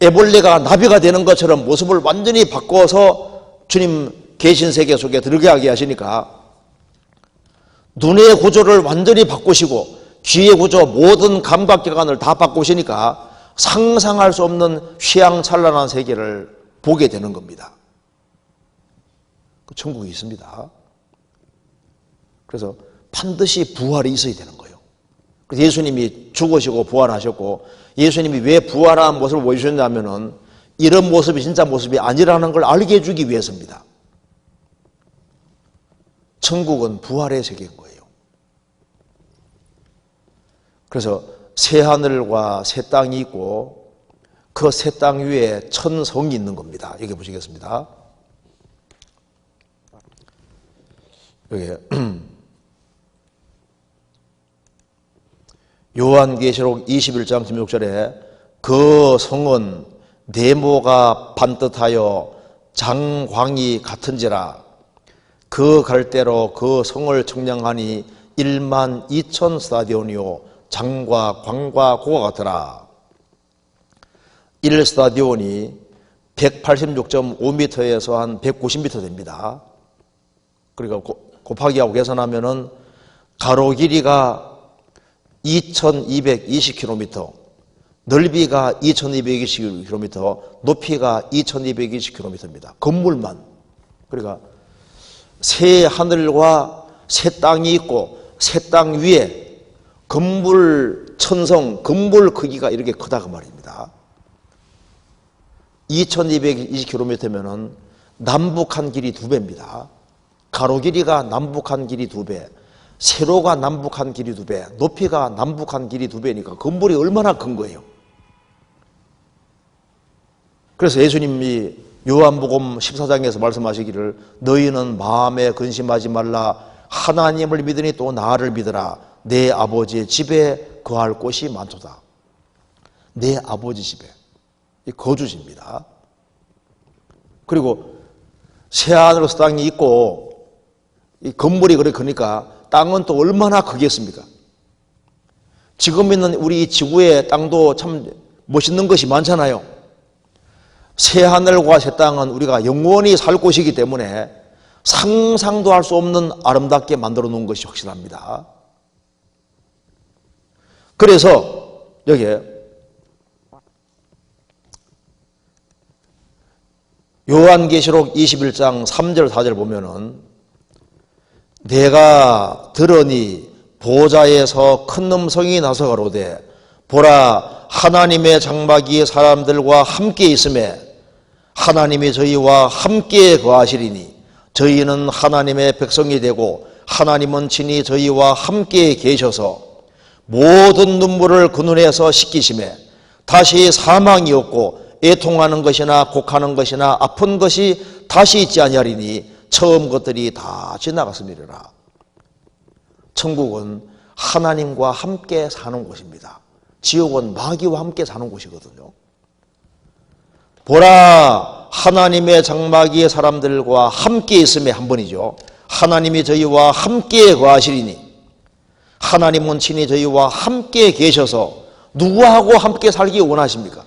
A: 애벌레가 나비가 되는 것처럼 모습을 완전히 바꿔서 주님 계신 세계 속에 들어가게 하시니까 눈의 구조를 완전히 바꾸시고 귀의 구조 모든 감각기관을 다 바꾸시니까 상상할 수 없는 휘황찬란한 세계를 보게 되는 겁니다. 그 천국이 있습니다. 그래서 반드시 부활이 있어야 되는 거예요. 그래서 예수님이 죽으시고 부활하셨고 예수님이 왜 부활한 모습을 보여주셨냐면은 이런 모습이 진짜 모습이 아니라는 걸 알게 해주기 위해서입니다. 천국은 부활의 세계인 거예요. 그래서 새 하늘과 새 땅이 있고 그 새 땅 위에 천성이 있는 겁니다. 여기 보시겠습니다. 여기 요한계시록 21장 16절에 그 성은 네모가 반듯하여 장광이 같은지라 그 갈대로 그 성을 청량하니 1만 2천 스타디온이요 장과 광과 고가 같더라. 1스타디온이 186.5m에서 한 190m 됩니다. 그러니까 곱하기하고 계산하면은 가로 길이가 2220km, 넓이가 2220km, 높이가 2220km입니다. 건물만. 그러니까 새 하늘과 새 땅이 있고 새 땅 위에 건물 천성, 건물 크기가 이렇게 크다고 말입니다. 2220km면은 남북한 길이 2배입니다. 가로 길이가 남북한 길이 2배, 세로가 남북한 길이 2배, 높이가 남북한 길이 2배니까 건물이 얼마나 큰 거예요. 그래서 예수님이 요한복음 14장에서 말씀하시기를 너희는 마음에 근심하지 말라. 하나님을 믿으니 또 나를 믿으라. 내 아버지의 집에 거할 곳이 많도다. 내 아버지 집에 거주지입니다. 그리고 새하늘과 새 땅이 있고 이 건물이 그렇게 크니까 땅은 또 얼마나 크겠습니까? 지금 있는 우리 지구의 땅도 참 멋있는 것이 많잖아요. 새하늘과 새 땅은 우리가 영원히 살 곳이기 때문에 상상도 할 수 없는 아름답게 만들어 놓은 것이 확실합니다. 그래서 여기에 요한계시록 21장 3절 4절 보면은 내가 들으니 보좌에서 큰 음성이 나서 가로되 보라 하나님의 장막이 사람들과 함께 있음에 하나님이 저희와 함께 거하시리니 저희는 하나님의 백성이 되고 하나님은 친히 저희와 함께 계셔서 모든 눈물을 그 눈에서 씻기심에 다시 사망이 없고 애통하는 것이나 곡하는 것이나 아픈 것이 다시 있지 아니하리니 처음 것들이 다 지나갔음이라. 천국은 하나님과 함께 사는 곳입니다. 지옥은 마귀와 함께 사는 곳이거든요. 보라 하나님의 장막이 사람들과 함께 있음에 한 번이죠. 하나님이 저희와 함께 거하시리니 하나님은 친히 저희와 함께 계셔서 누구하고 함께 살기 원하십니까?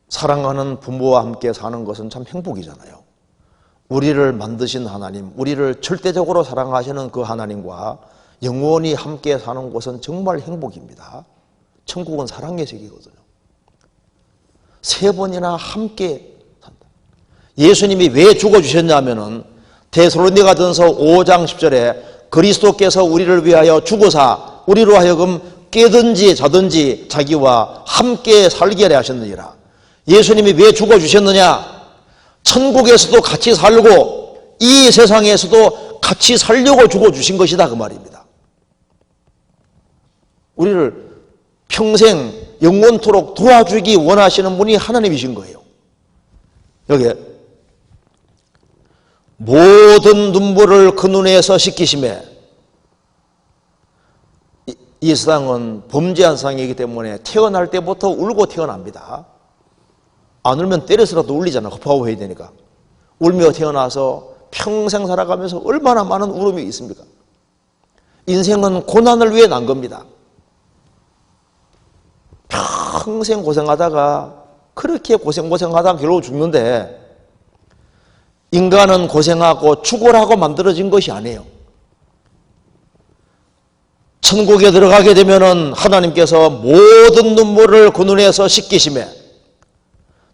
A: 사랑하는 부모와 함께 사는 것은 참 행복이잖아요. 우리를 만드신 하나님, 우리를 절대적으로 사랑하시는 그 하나님과 영원히 함께 사는 곳은 정말 행복입니다. 천국은 사랑의 세계거든요. 3번이나 함께 산다. 예수님이 왜 죽어주셨냐면은 데살로니가전서 5장 10절에 그리스도께서 우리를 위하여 죽으사 우리로 하여금 깨든지 자든지 자기와 함께 살게 하려 하셨느니라. 예수님이 왜 죽어주셨느냐? 천국에서도 같이 살고 이 세상에서도 같이 살려고 죽어주신 것이다 그 말입니다. 우리를 평생 영원토록 도와주기 원하시는 분이 하나님이신 거예요. 여기에 모든 눈물을 그 눈에서 씻기심에 이 세상은 범죄한 세상이기 때문에 태어날 때부터 울고 태어납니다. 안 울면 때려서라도 울리잖아. 급하고 해야 되니까. 울며 태어나서 평생 살아가면서 얼마나 많은 울음이 있습니까? 인생은 고난을 위해 난 겁니다. 평생 고생하다가 그렇게 고생하다가 결국 죽는데 인간은 고생하고 죽으라고 만들어진 것이 아니에요. 천국에 들어가게 되면은 하나님께서 모든 눈물을 그 눈에서 씻기심에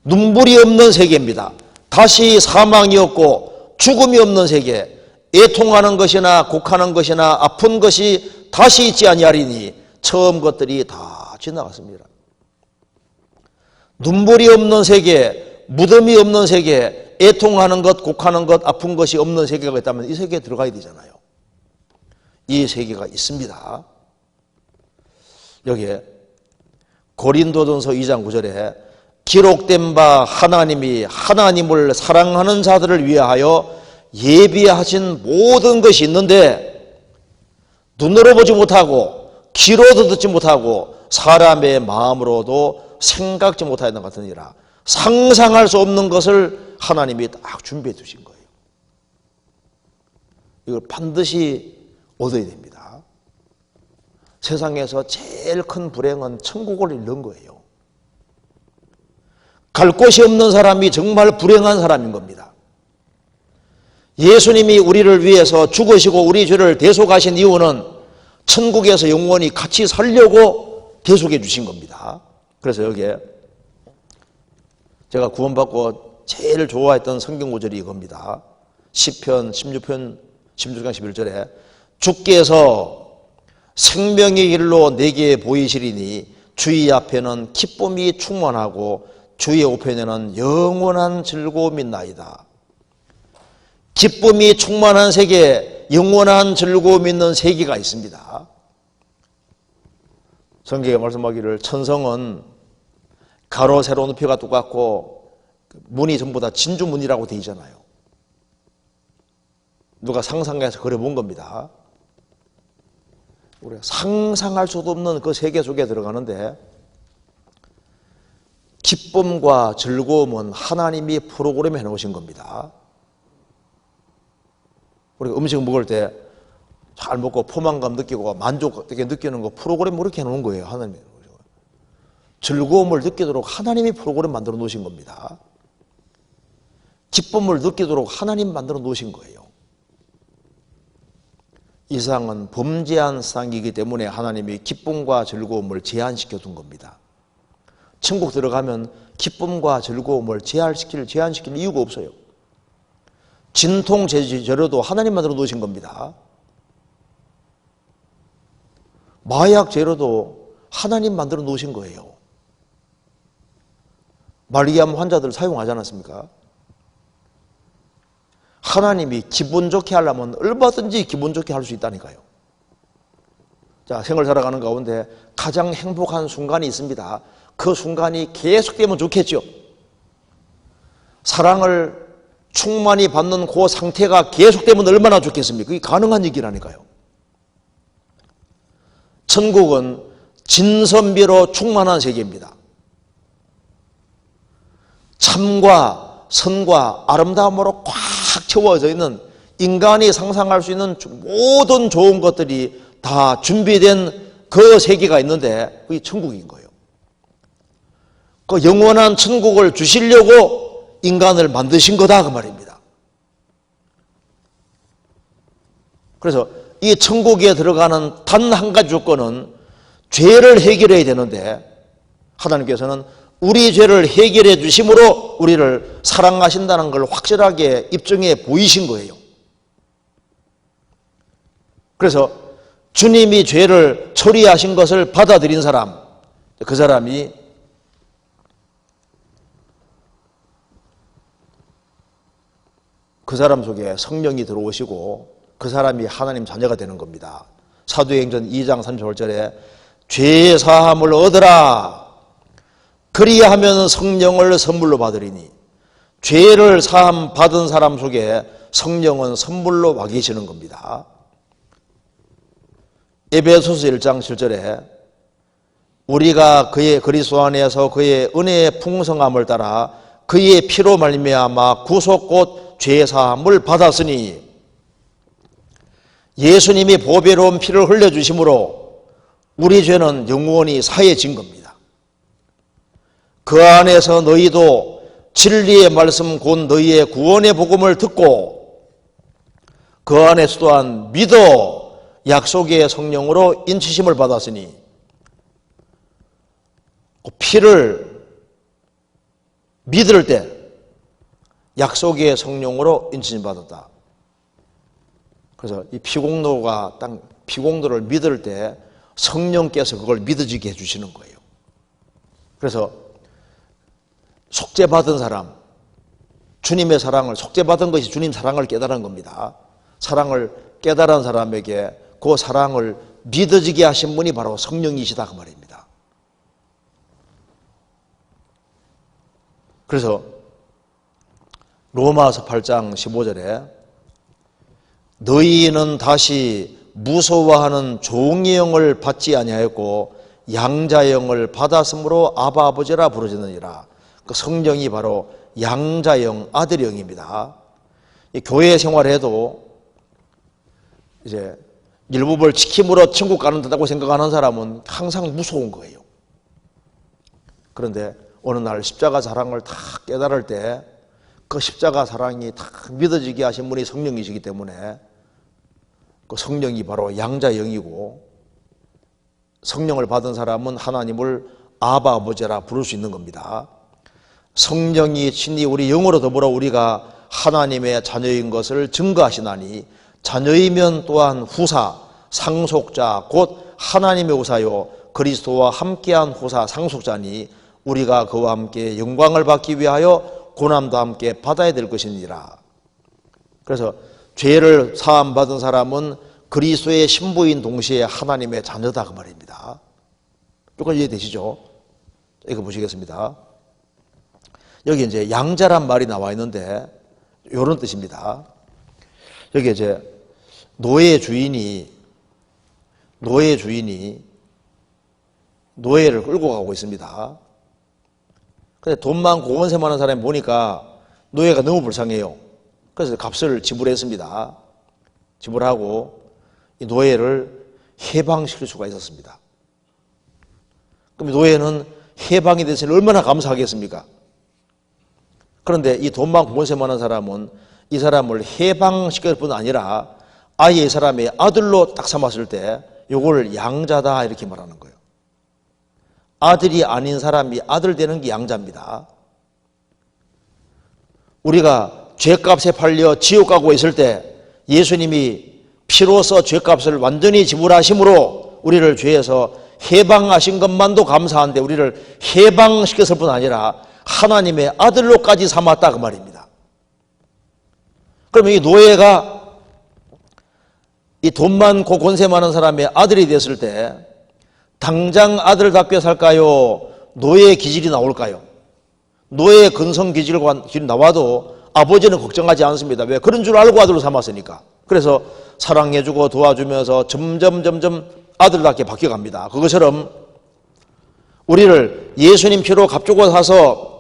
A: 눈물이 없는 세계입니다. 다시 사망이 없고 죽음이 없는 세계, 애통하는 것이나 곡하는 것이나 아픈 것이 다시 있지 아니하리니 처음 것들이 다 지나갔습니다. 눈물이 없는 세계, 무덤이 없는 세계, 애통하는 것, 곡하는 것, 아픈 것이 없는 세계가 있다면 이 세계에 들어가야 되잖아요. 이 세계가 있습니다. 여기에 고린도전서 2장 9절에 기록된 바 하나님이 하나님을 사랑하는 자들을 위하여 예비하신 모든 것이 있는데 눈으로 보지 못하고 귀로도 듣지 못하고 사람의 마음으로도 생각지 못하였던 것 같으니라. 상상할 수 없는 것을 하나님이 딱 준비해 두신 거예요. 이걸 반드시 얻어야 됩니다. 세상에서 제일 큰 불행은 천국을 잃는 거예요. 갈 곳이 없는 사람이 정말 불행한 사람인 겁니다. 예수님이 우리를 위해서 죽으시고 우리 죄를 대속하신 이유는 천국에서 영원히 같이 살려고 대속해 주신 겁니다. 그래서 여기에 제가 구원받고 제일 좋아했던 성경 구절이 이겁니다. 시편 16편 16장 11절에 주께서 생명의 길로 내게 보이시리니 주의 앞에는 기쁨이 충만하고 주의 우편에는 영원한 즐거움이 있나이다. 기쁨이 충만한 세계, 영원한 즐거움이 있는 세계가 있습니다. 성경에 말씀하기를 천성은 가로 세로 높이가 똑같고 문이 전부 다 진주문이라고 되어 있잖아요. 누가 상상해서 그려본 겁니다. 우리가 상상할 수도 없는 그 세계 속에 들어가는데 기쁨과 즐거움은 하나님이 프로그램 해놓으신 겁니다. 우리가 음식 먹을 때 잘 먹고 포만감 느끼고 만족되게 느끼는 거 프로그램 그렇게 해놓은 거예요. 하나님이. 즐거움을 느끼도록 하나님이 프로그램 만들어 놓으신 겁니다. 기쁨을 느끼도록 하나님 만들어 놓으신 거예요. 이 세상은 범죄한 세상이기 때문에 하나님이 기쁨과 즐거움을 제한시켜 둔 겁니다. 천국 들어가면 기쁨과 즐거움을 제한시킬 이유가 없어요. 진통 제로도 하나님 만들어 놓으신 겁니다. 마약 제로도 하나님 만들어 놓으신 거예요. 말기암 환자들 사용하지 않았습니까? 하나님이 기분 좋게 하려면 얼마든지 기분 좋게 할 수 있다니까요. 자, 생을 살아가는 가운데 가장 행복한 순간이 있습니다. 그 순간이 계속되면 좋겠죠. 사랑을 충만히 받는 그 상태가 계속되면 얼마나 좋겠습니까? 그게 가능한 얘기라니까요. 천국은 진선비로 충만한 세계입니다. 참과 선과 아름다움으로 꽉 채워져 있는 인간이 상상할 수 있는 모든 좋은 것들이 다 준비된 그 세계가 있는데 그게 천국인 거예요. 그 영원한 천국을 주시려고 인간을 만드신 거다 그 말입니다. 그래서 이 천국에 들어가는 단 한 가지 조건은 죄를 해결해야 되는데 하나님께서는 우리 죄를 해결해 주심으로 우리를 사랑하신다는 걸 확실하게 입증해 보이신 거예요. 그래서 주님이 죄를 처리하신 것을 받아들인 사람, 그 사람이 그 사람 속에 성령이 들어오시고 그 사람이 하나님 자녀가 되는 겁니다. 사도행전 2장 38절에 죄 사함을 얻으라. 그리하면 성령을 선물로 받으리니 죄를 사함 받은 사람 속에 성령은 선물로 와 계시는 겁니다. 에베소서 1장 7절에 우리가 그의 그리스도 안에서 그의 은혜의 풍성함을 따라 그의 피로 말미암아 구속 곧 죄 사함을 받았으니 예수님이 보배로운 피를 흘려주심으로 우리 죄는 영원히 사해진 겁니다. 그 안에서 너희도 진리의 말씀 곧 너희의 구원의 복음을 듣고 그 안에서 또한 믿어 약속의 성령으로 인치심을 받았으니 피를 믿을 때 약속의 성령으로 인치심 받았다. 그래서 이 피공로가 딱 피공로를 믿을 때 성령께서 그걸 믿어지게 해주시는 거예요. 그래서 속죄받은 사람, 주님의 사랑을 속죄받은 것이 주님 사랑을 깨달은 겁니다. 사랑을 깨달은 사람에게 그 사랑을 믿어지게 하신 분이 바로 성령이시다 그 말입니다. 그래서 로마서 8장 15절에 너희는 다시 무서워하는 종의 영을 받지 아니하였고 양자의 영을 받았으므로 아바 아버지라 부르짖느니라. 그 성령이 바로 양자영, 아들영입니다. 교회 생활해도 이제 율법을 지킴으로 천국 가는 듯하고 생각하는 사람은 항상 무서운 거예요. 그런데 어느 날 십자가 사랑을 다 깨달을 때 그 십자가 사랑이 다 믿어지게 하신 분이 성령이시기 때문에 그 성령이 바로 양자영이고, 성령을 받은 사람은 하나님을 아바 아버지라 부를 수 있는 겁니다. 성령이 친히 우리 영으로 더불어 우리가 하나님의 자녀인 것을 증거하시나니, 자녀이면 또한 후사, 상속자, 곧 하나님의 후사요 그리스도와 함께한 후사, 상속자니 우리가 그와 함께 영광을 받기 위하여 고난도 함께 받아야 될 것이니라. 그래서 죄를 사함 받은 사람은 그리스도의 신부인 동시에 하나님의 자녀다, 그 말입니다. 여기까지 이해되시죠? 이거 보시겠습니다. 여기 이제 양자란 말이 나와 있는데 이런 뜻입니다. 여기 이제 노예 주인이 노예를 끌고 가고 있습니다. 근데 돈 많고 원세 많은 사람이 보니까 노예가 너무 불쌍해요. 그래서 값을 지불했습니다. 지불하고 이 노예를 해방시킬 수가 있었습니다. 그럼 노예는 해방이 됐으니 얼마나 감사하겠습니까? 그런데 이 돈 많고 원세 많은 사람은 이 사람을 해방시킬 뿐 아니라 아예 이 사람의 아들로 딱 삼았을 때 이걸 양자다 이렇게 말하는 거예요. 아들이 아닌 사람이 아들 되는 게 양자입니다. 우리가 죄값에 팔려 지옥 가고 있을 때 예수님이 피로써 죄값을 완전히 지불하심으로 우리를 죄에서 해방하신 것만도 감사한데 우리를 해방시켰을 뿐 아니라 하나님의 아들로까지 삼았다, 그 말입니다. 그러면 이 노예가 이 돈 많고 권세 많은 사람의 아들이 됐을 때 당장 아들답게 살까요? 노예의 기질이 나올까요? 노예의 근성 기질이 나와도 아버지는 걱정하지 않습니다. 왜? 그런 줄 알고 아들로 삼았으니까. 그래서 사랑해주고 도와주면서 점점 아들답게 바뀌어갑니다. 그것처럼 우리를 예수님 피로 값주고 사서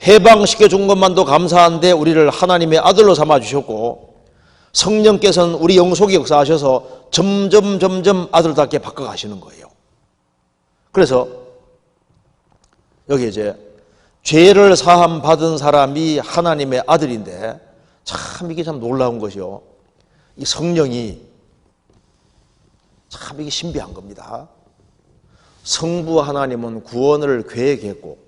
A: 해방시켜 준 것만도 감사한데 우리를 하나님의 아들로 삼아 주셨고, 성령께서는 우리 영속에 역사하셔서 점점 아들답게 바꿔가시는 거예요. 그래서 여기 이제 죄를 사함 받은 사람이 하나님의 아들인데, 참 이게 참 놀라운 것이요. 이 성령이 참 이게 신비한 겁니다. 성부 하나님은 구원을 계획했고,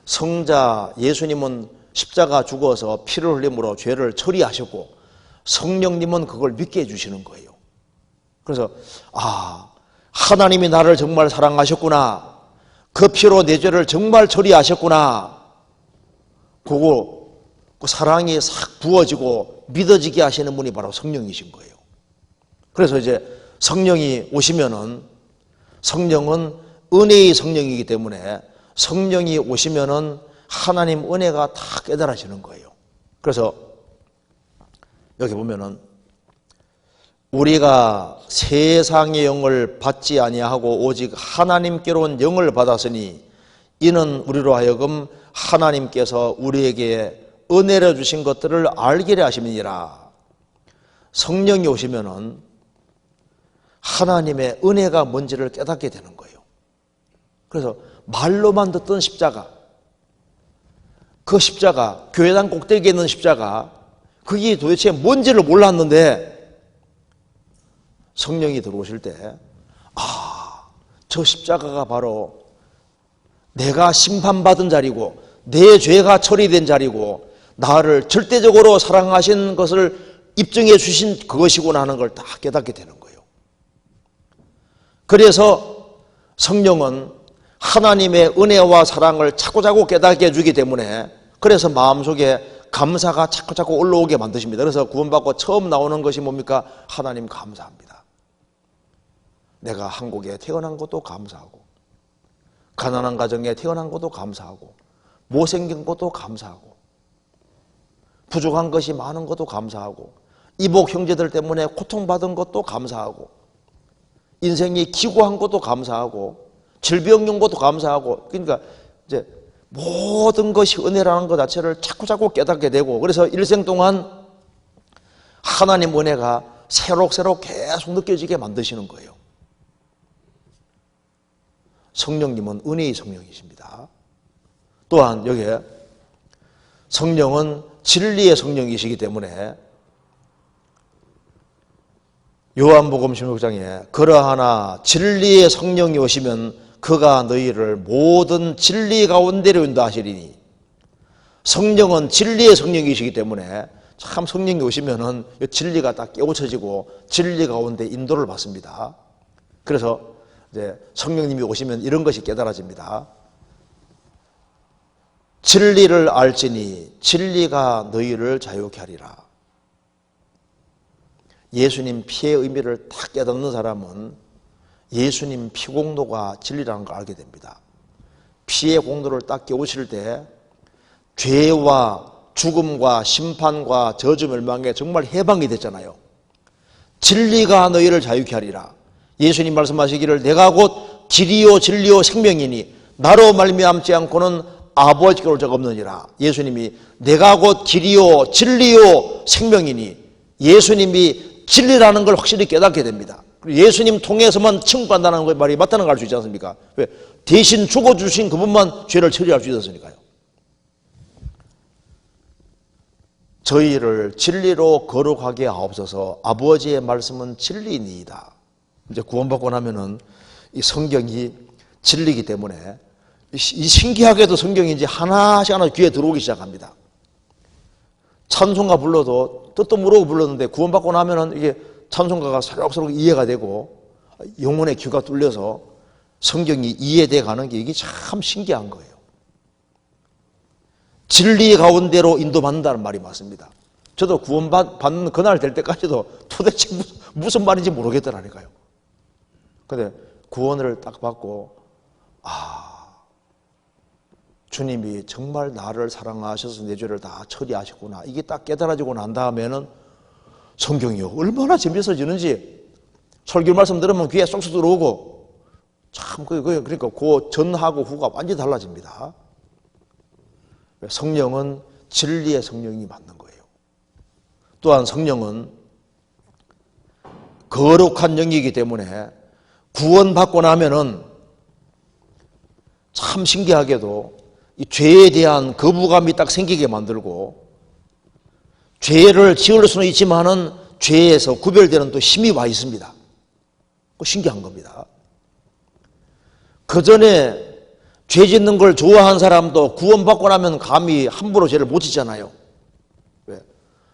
A: 성자 예수님은 십자가 죽어서 피를 흘림으로 죄를 처리하셨고, 성령님은 그걸 믿게 해주시는 거예요. 그래서 하나님이 나를 정말 사랑하셨구나, 그 피로 내 죄를 정말 처리하셨구나, 그 사랑이 싹 부어지고 믿어지게 하시는 분이 바로 성령이신 거예요. 그래서 이제 성령이 오시면은, 성령은 은혜의 성령이기 때문에 성령이 오시면은 하나님 은혜가 다 깨달아지는 거예요. 그래서 여기 보면은 우리가 세상의 영을 받지 아니하고 오직 하나님께로 온 영을 받았으니 이는 우리로 하여금 하나님께서 우리에게 은혜를 주신 것들을 알게 하심이니라. 성령이 오시면은 하나님의 은혜가 뭔지를 깨닫게 되는 거예요. 그래서 말로만 듣던 십자가, 그 십자가, 교회당 꼭대기에 있는 십자가, 그게 도대체 뭔지를 몰랐는데 성령이 들어오실 때 저 십자가가 바로 내가 심판받은 자리고 내 죄가 처리된 자리고 나를 절대적으로 사랑하신 것을 입증해 주신 그것이구나 하는 걸 다 깨닫게 되는 거예요. 그래서 성령은 하나님의 은혜와 사랑을 자꾸자꾸 깨닫게 해주기 때문에, 그래서 마음속에 감사가 자꾸자꾸 올라오게 만드십니다. 그래서 구원받고 처음 나오는 것이 뭡니까? 하나님 감사합니다. 내가 한국에 태어난 것도 감사하고, 가난한 가정에 태어난 것도 감사하고, 못생긴 것도 감사하고, 부족한 것이 많은 것도 감사하고, 이복 형제들 때문에 고통받은 것도 감사하고, 인생이 기고한 것도 감사하고, 질병 온 것도 감사하고, 그러니까 이제 모든 것이 은혜라는 것 자체를 자꾸자꾸 깨닫게 되고, 그래서 일생 동안 하나님 은혜가 새록새록 계속 느껴지게 만드시는 거예요. 성령님은 은혜의 성령이십니다. 또한 여기에 성령은 진리의 성령이시기 때문에 요한복음 16장에 그러하나 진리의 성령이 오시면 그가 너희를 모든 진리 가운데로 인도하시리니, 성령은 진리의 성령이시기 때문에 참 성령이 오시면은 진리가 딱 깨우쳐지고 진리 가운데 인도를 받습니다. 그래서 이제 성령님이 오시면 이런 것이 깨달아집니다. 진리를 알지니 진리가 너희를 자유케 하리라. 예수님 피의 의미를 딱 깨닫는 사람은 예수님 피 공로가 진리라는 걸 알게 됩니다. 피의 공로를 딱 깨우칠 때 죄와 죽음과 심판과 저주 멸망에 정말 해방이 됐잖아요. 진리가 너희를 자유케 하리라. 예수님 말씀하시기를 내가 곧 길이요 진리요 생명이니 나로 말미암지 않고는 아버지께로 올 자가 없느니라. 예수님이 내가 곧 길이요 진리요 생명이니, 예수님이 진리라는 걸 확실히 깨닫게 됩니다. 예수님 통해서만 천국간다는 말이 맞다는 걸 알 수 있지 않습니까? 왜? 대신 죽어주신 그분만 죄를 처리할 수 있었으니까요. 저희를 진리로 거룩하게 하옵소서. 아버지의 말씀은 진리니이다. 이제 구원받고 나면은 이 성경이 진리이기 때문에 이 신기하게도 성경이 이제 하나씩 귀에 들어오기 시작합니다. 찬송가 불러도 뜻도 모르고 불렀는데 구원받고 나면은 이게 찬송가가 새록새록 이해가 되고 영혼의 귀가 뚫려서 성경이 이해돼 가는 게 이게 참 신기한 거예요. 진리 가운데로 인도받는다는 말이 맞습니다. 저도 구원받는 그날 될 때까지도 도대체 무슨 말인지 모르겠더라니까요. 근데 구원을 딱 받고 주님이 정말 나를 사랑하셔서 내 죄를 다 처리하셨구나, 이게 딱 깨달아지고 난 다음에는 성경이요 얼마나 재밌어지는지 설교 말씀 들으면 귀에 쏙쏙 들어오고 참 그러니까 그 전하고 후가 완전히 달라집니다. 성령은 진리의 성령이 맞는 거예요. 또한 성령은 거룩한 영이기 때문에 구원받고 나면은 참 신기하게도 이 죄에 대한 거부감이 딱 생기게 만들고, 죄를 지을 수는 있지만은 죄에서 구별되는 또 힘이 와 있습니다. 신기한 겁니다. 그 전에 죄 짓는 걸 좋아한 사람도 구원받고 나면 감히 함부로 죄를 못 짓잖아요. 왜?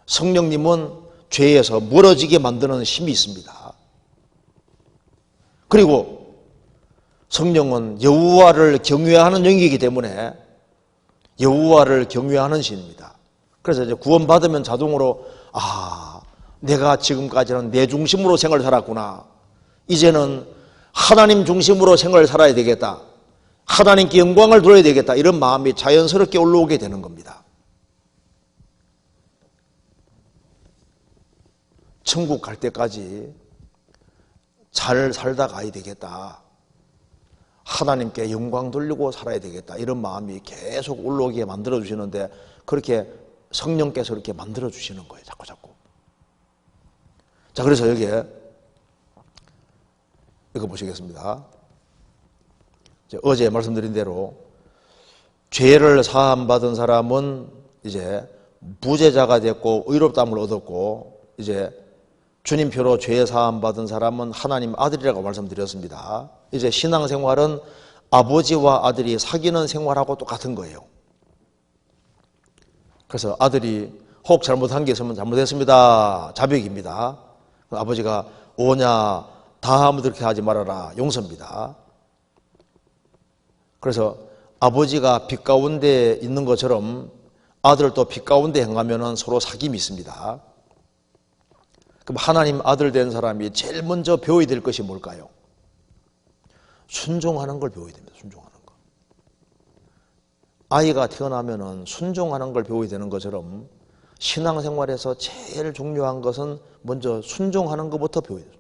A: 성령님은 죄에서 멀어지게 만드는 힘이 있습니다. 그리고 성령은 여호와를 경외하는 영이기 때문에 여호와를 경외하는 신입니다. 그래서 이제 구원받으면 자동으로 내가 지금까지는 내 중심으로 생활을 살았구나, 이제는 하나님 중심으로 생활을 살아야 되겠다, 하나님께 영광을 돌려야 되겠다, 이런 마음이 자연스럽게 올라오게 되는 겁니다. 천국 갈 때까지 잘 살다 가야 되겠다, 하나님께 영광 돌리고 살아야 되겠다, 이런 마음이 계속 올라오게 만들어 주시는데, 그렇게 성령께서 이렇게 만들어 주시는 거예요. 자꾸. 자, 그래서 여기에 이거 보시겠습니다. 어제 말씀드린 대로 죄를 사함 받은 사람은 이제 무죄자가 됐고 의롭다함을 얻었고, 이제 주님표로 죄 사함 받은 사람은 하나님 아들이라고 말씀드렸습니다. 이제 신앙생활은 아버지와 아들이 사귀는 생활하고 똑같은 거예요. 그래서 아들이 혹 잘못한 게 있으면 잘못했습니다, 자백입니다. 아버지가 오냐 다음에 그렇게 하지 말아라, 용서입니다. 그래서 아버지가 빛 가운데 있는 것처럼 아들도 빛 가운데 행하면 서로 사귐이 있습니다. 그럼 하나님 아들 된 사람이 제일 먼저 배워야 될 것이 뭘까요? 순종하는 걸 배워야 됩니다. 순종하는 거. 아이가 태어나면 순종하는 걸 배워야 되는 것처럼 신앙생활에서 제일 중요한 것은 먼저 순종하는 것부터 배워야 돼요.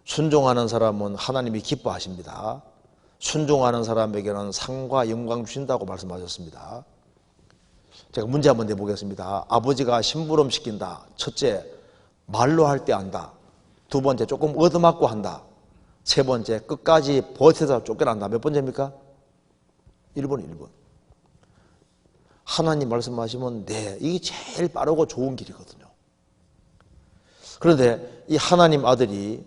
A: 순종하는 사람은 하나님이 기뻐하십니다. 순종하는 사람에게는 상과 영광 주신다고 말씀하셨습니다. 제가 문제 한번 내보겠습니다. 아버지가 심부름 시킨다. 첫째, 말로 할 때 안다. 두 번째, 조금 얻어맞고 한다. 세 번째, 끝까지 버텨서 쫓겨난다. 몇 번째입니까? 1번. 하나님 말씀하시면 네, 이게 제일 빠르고 좋은 길이거든요. 그런데 이 하나님 아들이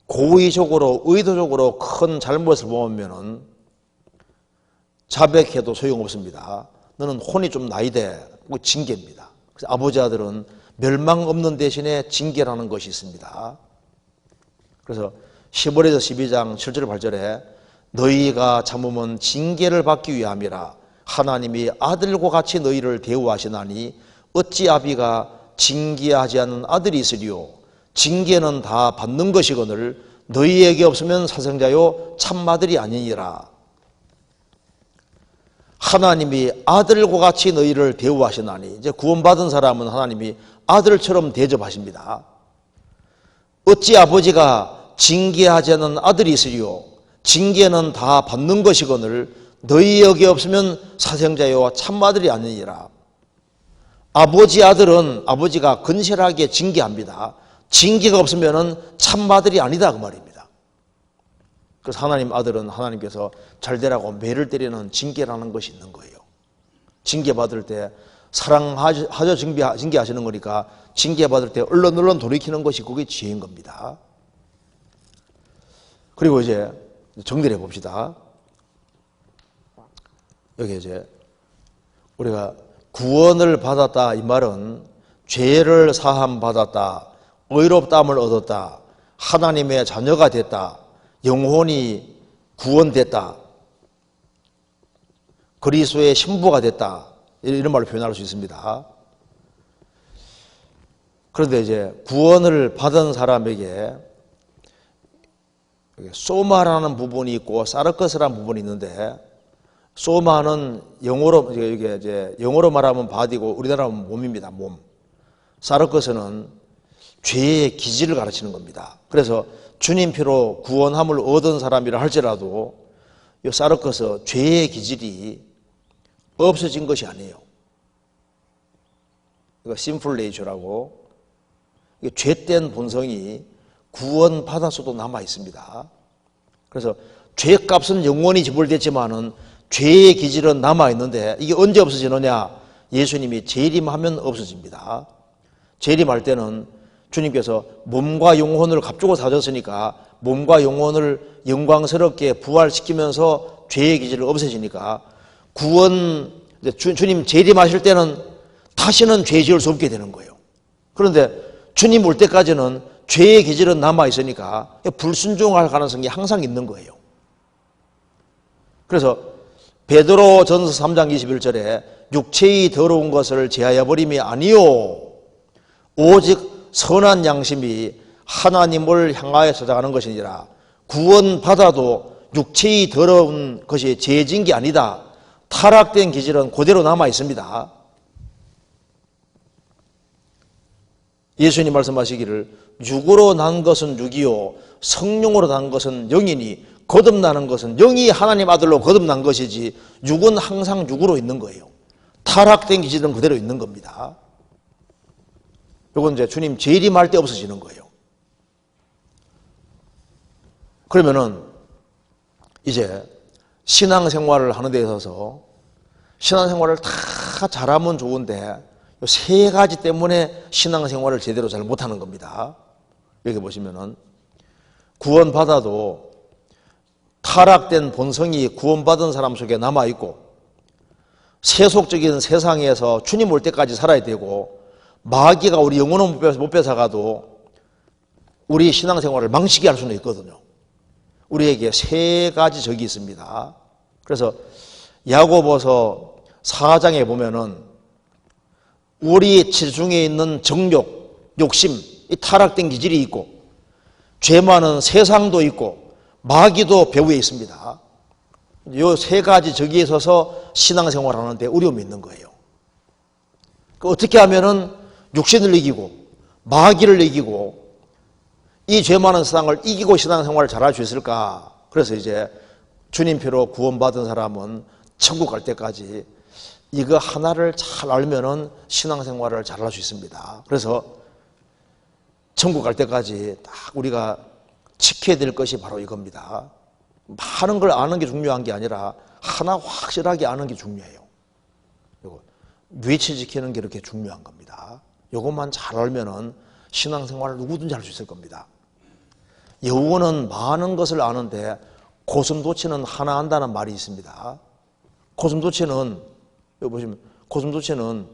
A: 고의적으로 의도적으로 큰 잘못을 보면은 자백해도 소용없습니다. 너는 혼이 좀 나야 돼. 그거 징계입니다. 그래서 아버지 아들은 멸망 없는 대신에 징계라는 것이 있습니다. 그래서 히브리서 12장 7절 8절에 너희가 참으면 징계를 받기 위함이라 하나님이 아들과 같이 너희를 대우하시나니 어찌 아비가 징계하지 않는 아들이 있으리요 징계는 다 받는 것이거늘 너희에게 없으면 사생자요 참아들이 아니니라. 하나님이 아들과 같이 너희를 대우하시나니 이제 구원받은 사람은 하나님이 아들처럼 대접하십니다. 어찌 아버지가 징계하지 않는 아들이 있으리요 징계는 다 받는 것이거늘 너희에게 없으면 사생자요 참아들이 아니니라. 아버지 아들은 아버지가 건실하게 징계합니다. 징계가 없으면 참아들이 아니다 그 말입니다. 그래서 하나님 아들은 하나님께서 잘되라고 매를 때리는 징계라는 것이 있는 거예요. 징계받을 때 사랑하죠 징계하시는 거니까 징계받을 때 얼른 돌이키는 것이 그게 지혜인 겁니다. 그리고 이제 정리해 봅시다. 여기 이제 우리가 구원을 받았다 이 말은 죄를 사함 받았다, 의롭다함을 얻었다, 하나님의 자녀가 됐다, 영혼이 구원됐다, 그리스도의 신부가 됐다 이런 말로 표현할 수 있습니다. 그런데 이제 구원을 받은 사람에게 소마라는 부분이 있고 사르커스라는 부분이 있는데 소마는 영어로 이게 이제 영어로 말하면 바디고 우리나라 하면 몸입니다. 몸. 사르커스는 죄의 기질을 가르치는 겁니다. 그래서 주님 피로 구원함을 얻은 사람이라 할지라도 이 사르커스 죄의 기질이 없어진 것이 아니에요. 이거 심플 네이처라고 죄된 본성이 구원받았어도 남아 있습니다. 그래서 죄값은 영원히 지불됐지만은 죄의 기질은 남아 있는데 이게 언제 없어지느냐? 예수님이 재림하면 없어집니다. 재림할 때는 주님께서 몸과 영혼을 값주고 사줬으니까 몸과 영혼을 영광스럽게 부활시키면서 죄의 기질을 없애시니까 주님 재림하실 때는 다시는 죄 지을 수 없게 되는 거예요. 그런데 주님 올 때까지는 죄의 기질은 남아 있으니까 불순종할 가능성이 항상 있는 거예요. 그래서 베드로 전서 3장 21절에 육체의 더러운 것을 제하여 버림이 아니요 오직 선한 양심이 하나님을 향하여 찾아가는 것이니라. 구원받아도 육체의 더러운 것이 제해진 게 아니다. 타락된 기질은 그대로 남아 있습니다. 예수님 말씀하시기를 육으로 난 것은 육이요 성령으로 난 것은 영이니 거듭나는 것은 영이 하나님 아들로 거듭난 것이지 육은 항상 육으로 있는 거예요. 타락된 기질은 그대로 있는 겁니다. 이건 이제 주님 재림할 때 없어지는 거예요. 그러면은 이제 신앙생활을 하는 데 있어서 신앙생활을 다 잘하면 좋은데 세 가지 때문에 신앙생활을 제대로 잘 못하는 겁니다. 여기 보시면은 구원받아도 타락된 본성이 구원받은 사람 속에 남아있고 세속적인 세상에서 주님 올 때까지 살아야 되고 마귀가 우리 영혼을 못 뺏어가도 우리 신앙생활을 망치게 할 수는 있거든요. 우리에게 세 가지 적이 있습니다. 그래서 야고보서 4장에 보면은 우리 지중에 있는 정욕, 욕심, 이 타락된 기질이 있고 죄 많은 세상도 있고 마귀도 배후에 있습니다. 이 세 가지 적이 있어서 신앙생활을 하는데 어려움이 있는 거예요. 어떻게 하면은 육신을 이기고 마귀를 이기고 이 죄 많은 세상을 이기고 신앙생활을 잘할 수 있을까? 그래서 이제 주님 피로 구원받은 사람은 천국 갈 때까지 이거 하나를 잘 알면은 신앙생활을 잘할 수 있습니다. 그래서 천국 갈 때까지 딱 우리가 지켜야 될 것이 바로 이겁니다. 많은 걸 아는 게 중요한 게 아니라 하나 확실하게 아는 게 중요해요. 위치 지키는 게 이렇게 중요한 겁니다. 이것만 잘 알면은 신앙생활을 누구든지 할 수 있을 겁니다. 여우는 많은 것을 아는데 고슴도치는 하나 안다는 말이 있습니다. 고슴도치는 여기 보시면 고슴도치는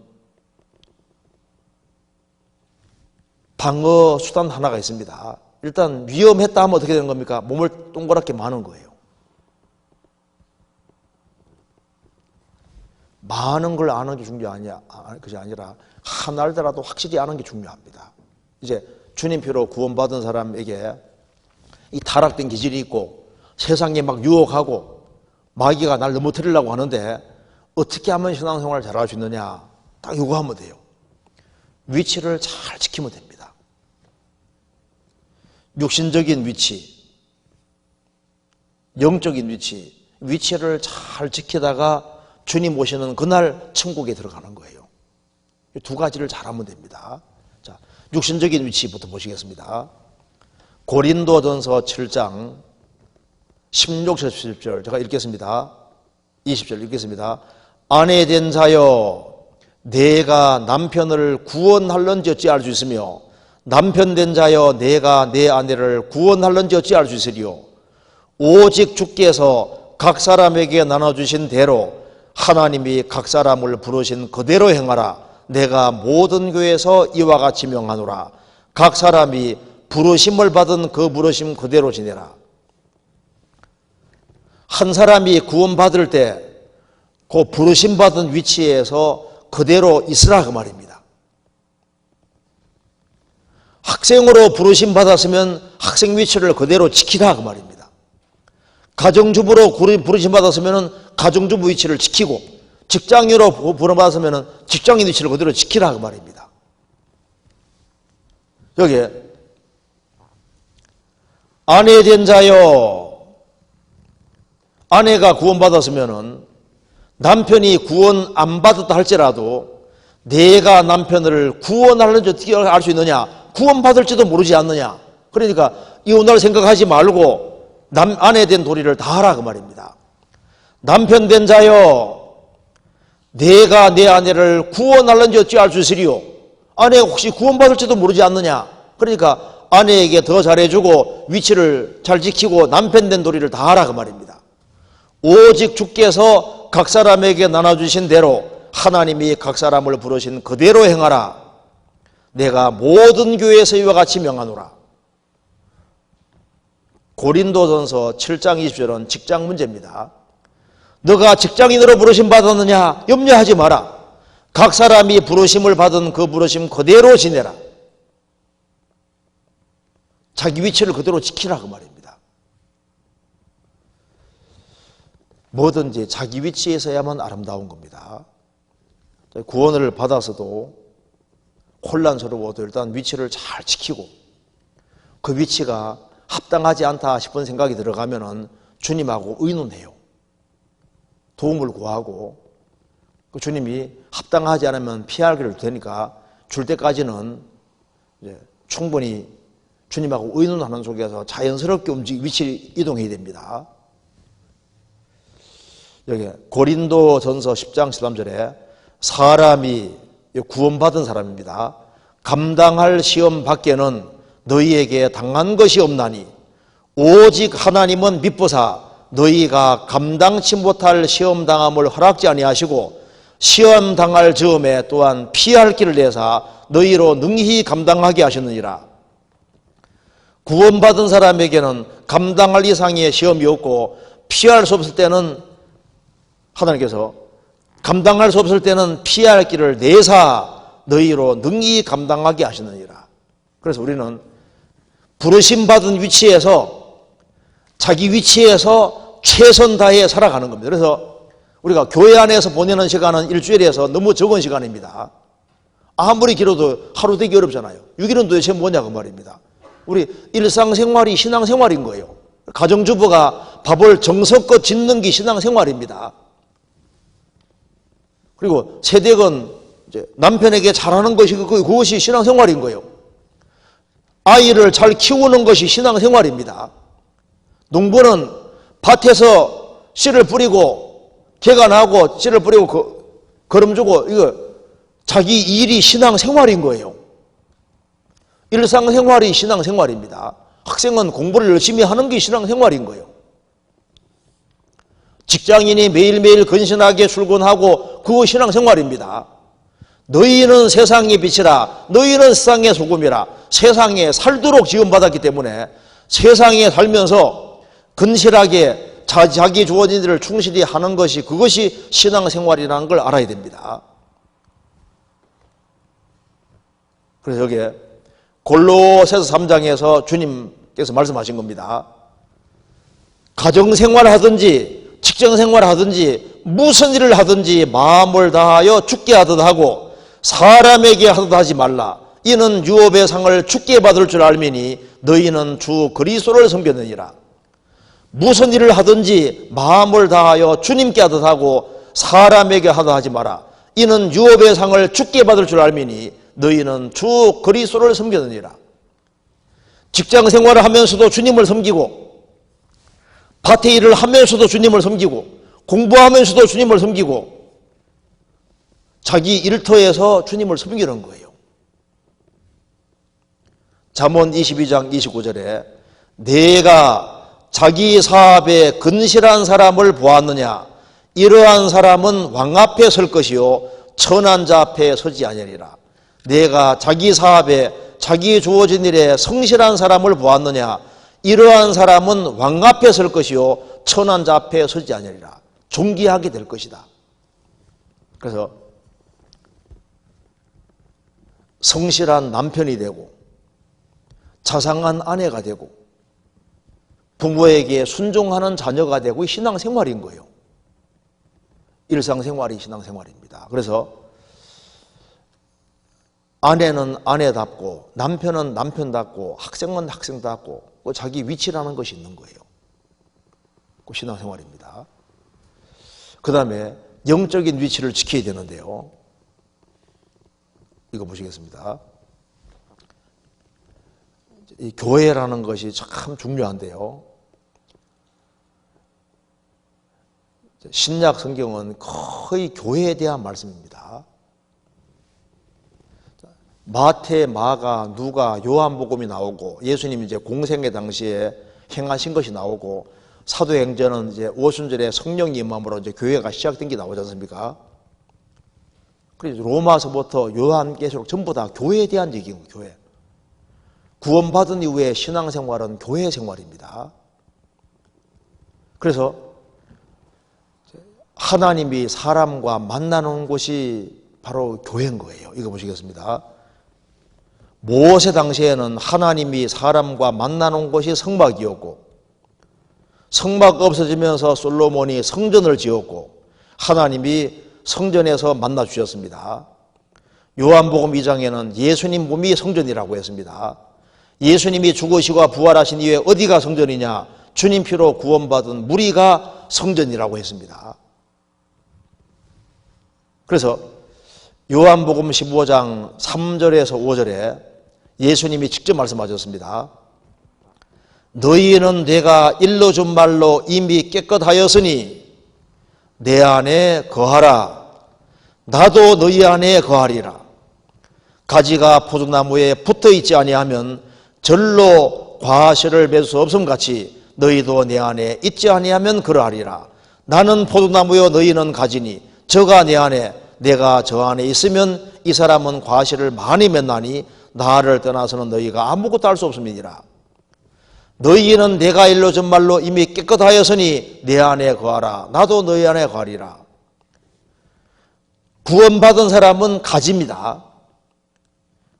A: 방어 수단 하나가 있습니다. 일단 위험했다 하면 어떻게 되는 겁니까? 몸을 동그랗게 마는 거예요. 많은 걸 아는 게 중요한 것이 아니라 하나 알더라도 확실히 아는 게 중요합니다. 이제 주님 피로 구원받은 사람에게 이 타락된 기질이 있고 세상에 막 유혹하고 마귀가 날 넘어뜨리려고 하는데 어떻게 하면 신앙생활을 잘할 수 있느냐? 딱 이거 하면 돼요. 위치를 잘 지키면 됩니다. 육신적인 위치, 영적인 위치, 위치를 잘 지키다가 주님 오시는 그날 천국에 들어가는 거예요. 이 두 가지를 잘하면 됩니다. 자, 육신적인 위치부터 보시겠습니다. 고린도전서 7장 16절 17절 제가 읽겠습니다. 20절 읽겠습니다. 아내 된 자여 내가 남편을 구원할런지 어찌 알 수 있으며 남편 된 자여 내가 내 아내를 구원할런지 어찌 알 수 있으리요. 오직 주께서 각 사람에게 나눠주신 대로 하나님이 각 사람을 부르신 그대로 행하라. 내가 모든 교회에서 이와 같이 명하노라. 각 사람이 부르심을 받은 그 부르심 그대로 지내라. 한 사람이 구원받을 때 그 부르심 받은 위치에서 그대로 있으라 그 말입니다. 학생으로 부르심 받았으면 학생 위치를 그대로 지키라 그 말입니다. 가정주부로 부르심 받았으면 가정주부 위치를 지키고 직장인으로 부름 받았으면 직장인 위치를 그대로 지키라 그 말입니다. 여기 아내 된 자여, 아내가 구원받았으면 남편이 구원 안 받았다 할지라도 내가 남편을 구원하는지 어떻게 알 수 있느냐? 구원받을지도 모르지 않느냐? 그러니까 이혼할 생각하지 말고 아내 된 도리를 다 하라 그 말입니다. 남편 된 자여 내가 내 아내를 구원하는지 어찌 알 수 있으리요? 아내가 혹시 구원받을지도 모르지 않느냐? 그러니까 아내에게 더 잘해주고 위치를 잘 지키고 남편 된 도리를 다 하라 그 말입니다. 오직 주께서 각 사람에게 나눠주신 대로 하나님이 각 사람을 부르신 그대로 행하라. 내가 모든 교회에서 이와 같이 명하노라. 고린도전서 7장 20절은 직장 문제입니다. 너가 직장인으로 부르심 받았느냐? 염려하지 마라. 각 사람이 부르심을 받은 그 부르심 그대로 지내라. 자기 위치를 그대로 지키라 그 말입니다. 뭐든지 자기 위치에서야만 아름다운 겁니다. 구원을 받아서도 혼란스러워도 일단 위치를 잘 지키고 그 위치가 합당하지 않다 싶은 생각이 들어가면은 주님하고 의논해요. 도움을 구하고 그 주님이 합당하지 않으면 피할 길을 되니까 줄 때까지는 이제 충분히 주님하고 의논하는 속에서 자연스럽게 위치 이동해야 됩니다. 여기 고린도전서 10장 13절에 사람이 구원받은 사람입니다. 감당할 시험 밖에는 너희에게 당한 것이 없나니 오직 하나님은 미쁘사 너희가 감당치 못할 시험 당함을 허락지 아니하시고 시험 당할 즈음에 또한 피할 길을 내사 너희로 능히 감당하게 하셨느니라. 구원받은 사람에게는 감당할 이상의 시험이 없고 피할 수 없을 때는 하나님께서 감당할 수 없을 때는 피할 길을 내사 너희로 능히 감당하게 하시느니라. 그래서 우리는 부르심 받은 위치에서 자기 위치에서 최선 다해 살아가는 겁니다. 그래서 우리가 교회 안에서 보내는 시간은 일주일에서 너무 적은 시간입니다. 아무리 길어도 하루 되기 어렵잖아요. 6일은 도대체 뭐냐 그 말입니다. 우리 일상생활이 신앙생활인 거예요. 가정주부가 밥을 정성껏 짓는 게 신앙생활입니다. 그리고 세댁은 이제 남편에게 잘하는 것이 그것이 신앙생활인 거예요. 아이를 잘 키우는 것이 신앙생활입니다. 농부는 밭에서 씨를 뿌리고 개가 나고 씨를 뿌리고 거름 주고 이거 자기 일이 신앙생활인 거예요. 일상생활이 신앙생활입니다. 학생은 공부를 열심히 하는 게 신앙생활인 거예요. 직장인이 매일매일 근신하게 출근하고 그거 신앙생활입니다. 너희는 세상의 빛이라, 너희는 세상의 소금이라. 세상에 살도록 지음받았기 때문에 세상에 살면서 근실하게 자기 주어진 일을 충실히 하는 것이 그것이 신앙생활이라는 걸 알아야 됩니다. 그래서 여기에 골로새서 3장에서 주님께서 말씀하신 겁니다. 가정생활을 하든지 직장생활을 하든지 무슨 일을 하든지 마음을 다하여 주께 하듯 하고 사람에게 하듯 하지 말라. 이는 유업의 상을 주께 받을 줄 알미니 너희는 주 그리스도를 섬겼느니라. 무슨 일을 하든지 마음을 다하여 주님께 하듯 하고 사람에게 하듯 하지 마라. 이는 유업의 상을 주께 받을 줄 알미니 너희는 주 그리스도를 섬겼느니라. 직장생활을 하면서도 주님을 섬기고 밭에 일을 하면서도 주님을 섬기고 공부하면서도 주님을 섬기고 자기 일터에서 주님을 섬기는 거예요. 잠언 22장 29절에 내가 자기 사업에 근실한 사람을 보았느냐 이러한 사람은 왕 앞에 설 것이요 천한 자 앞에 서지 아니하리라. 내가 자기 사업에 자기 주어진 일에 성실한 사람을 보았느냐 이러한 사람은 왕 앞에 설 것이요 천한 자 앞에 서지 아니하리라. 존귀하게 될 것이다. 그래서 성실한 남편이 되고 자상한 아내가 되고 부모에게 순종하는 자녀가 되고 신앙생활인 거예요. 일상생활이 신앙생활입니다. 그래서 아내는 아내답고 남편은 남편답고 학생은 학생답고 자기 위치라는 것이 있는 거예요. 그 신앙생활입니다. 그 다음에 영적인 위치를 지켜야 되는데요. 이거 보시겠습니다. 이 교회라는 것이 참 중요한데요. 신약 성경은 거의 교회에 대한 말씀입니다. 마태, 마가, 누가, 요한복음이 나오고 예수님이 이제 공생의 당시에 행하신 것이 나오고 사도행전은 이제 오순절에 성령이 임함으로 이제 교회가 시작된 게 나오지 않습니까? 그래서 로마서부터 요한계시록 전부 다 교회에 대한 얘기고 교회. 구원받은 이후에 신앙생활은 교회 생활입니다. 그래서 하나님이 사람과 만나는 곳이 바로 교회인 거예요. 이거 보시겠습니다. 모세 당시에는 하나님이 사람과 만나는 곳이 성막이었고 성막 없어지면서 솔로몬이 성전을 지었고 하나님이 성전에서 만나 주셨습니다. 요한복음 2장에는 예수님 몸이 성전이라고 했습니다. 예수님이 죽으시고 부활하신 이후에 어디가 성전이냐? 주님 피로 구원받은 무리가 성전이라고 했습니다. 그래서 요한복음 15장 3절에서 5절에 예수님이 직접 말씀하셨습니다. 너희는 내가 일러준 말로 이미 깨끗하였으니 내 안에 거하라. 나도 너희 안에 거하리라. 가지가 포도나무에 붙어있지 아니하면 절로 과실을 맺을 수 없음같이 너희도 내 안에 있지 아니하면 그러하리라. 나는 포도나무요 너희는 가지니 저가 내 안에 내가 저 안에 있으면 이 사람은 과실을 많이 맺나니 나를 떠나서는 너희가 아무것도 할 수 없음이니라. 너희는 내가 일러준 말로 이미 깨끗하였으니 내 안에 거하라. 나도 너희 안에 거하리라. 구원받은 사람은 가지입니다.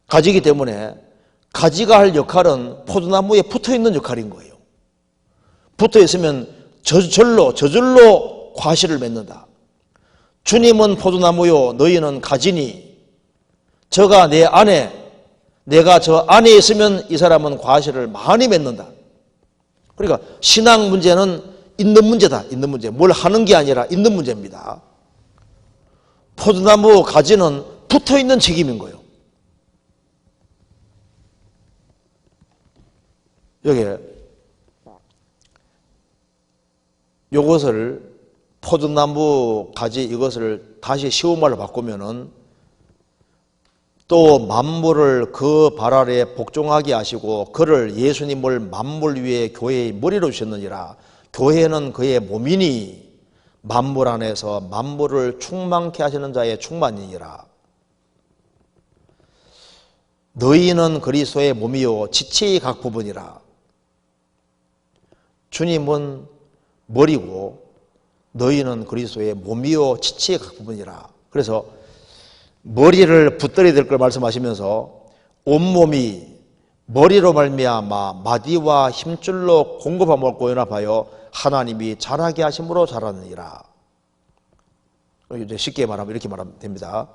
A: 가지이기 때문에 가지가 할 역할은 포도나무에 붙어있는 역할인 거예요. 붙어있으면 저절로 과실을 맺는다. 주님은 포도나무요 너희는 가지니 저가 내 안에 내가 저 안에 있으면 이 사람은 과실을 많이 맺는다. 그러니까 신앙 문제는 있는 문제다. 있는 문제. 뭘 하는 게 아니라 있는 문제입니다. 포도나무 가지는 붙어있는 책임인 거예요. 여기에 요것을 포도나무 가지 이것을 다시 쉬운 말로 바꾸면은 또 만물을 그 발 아래 복종하게 하시고 그를 예수님을 만물 위에 교회의 머리로 주셨느니라. 교회는 그의 몸이니 만물 안에서 만물을 충만케 하시는 자의 충만이니라. 너희는 그리스도의 몸이요 지체의 각 부분이라. 주님은 머리고 너희는 그리스도의 몸이요 지체의 각 부분이라. 그래서 머리를 붙들어야 될 걸 말씀하시면서 온몸이 머리로 말미암아 마디와 힘줄로 공급함을 고연합하여 하나님이 자라게 하심으로 자라느니라. 이제 쉽게 말하면 이렇게 말하면 됩니다.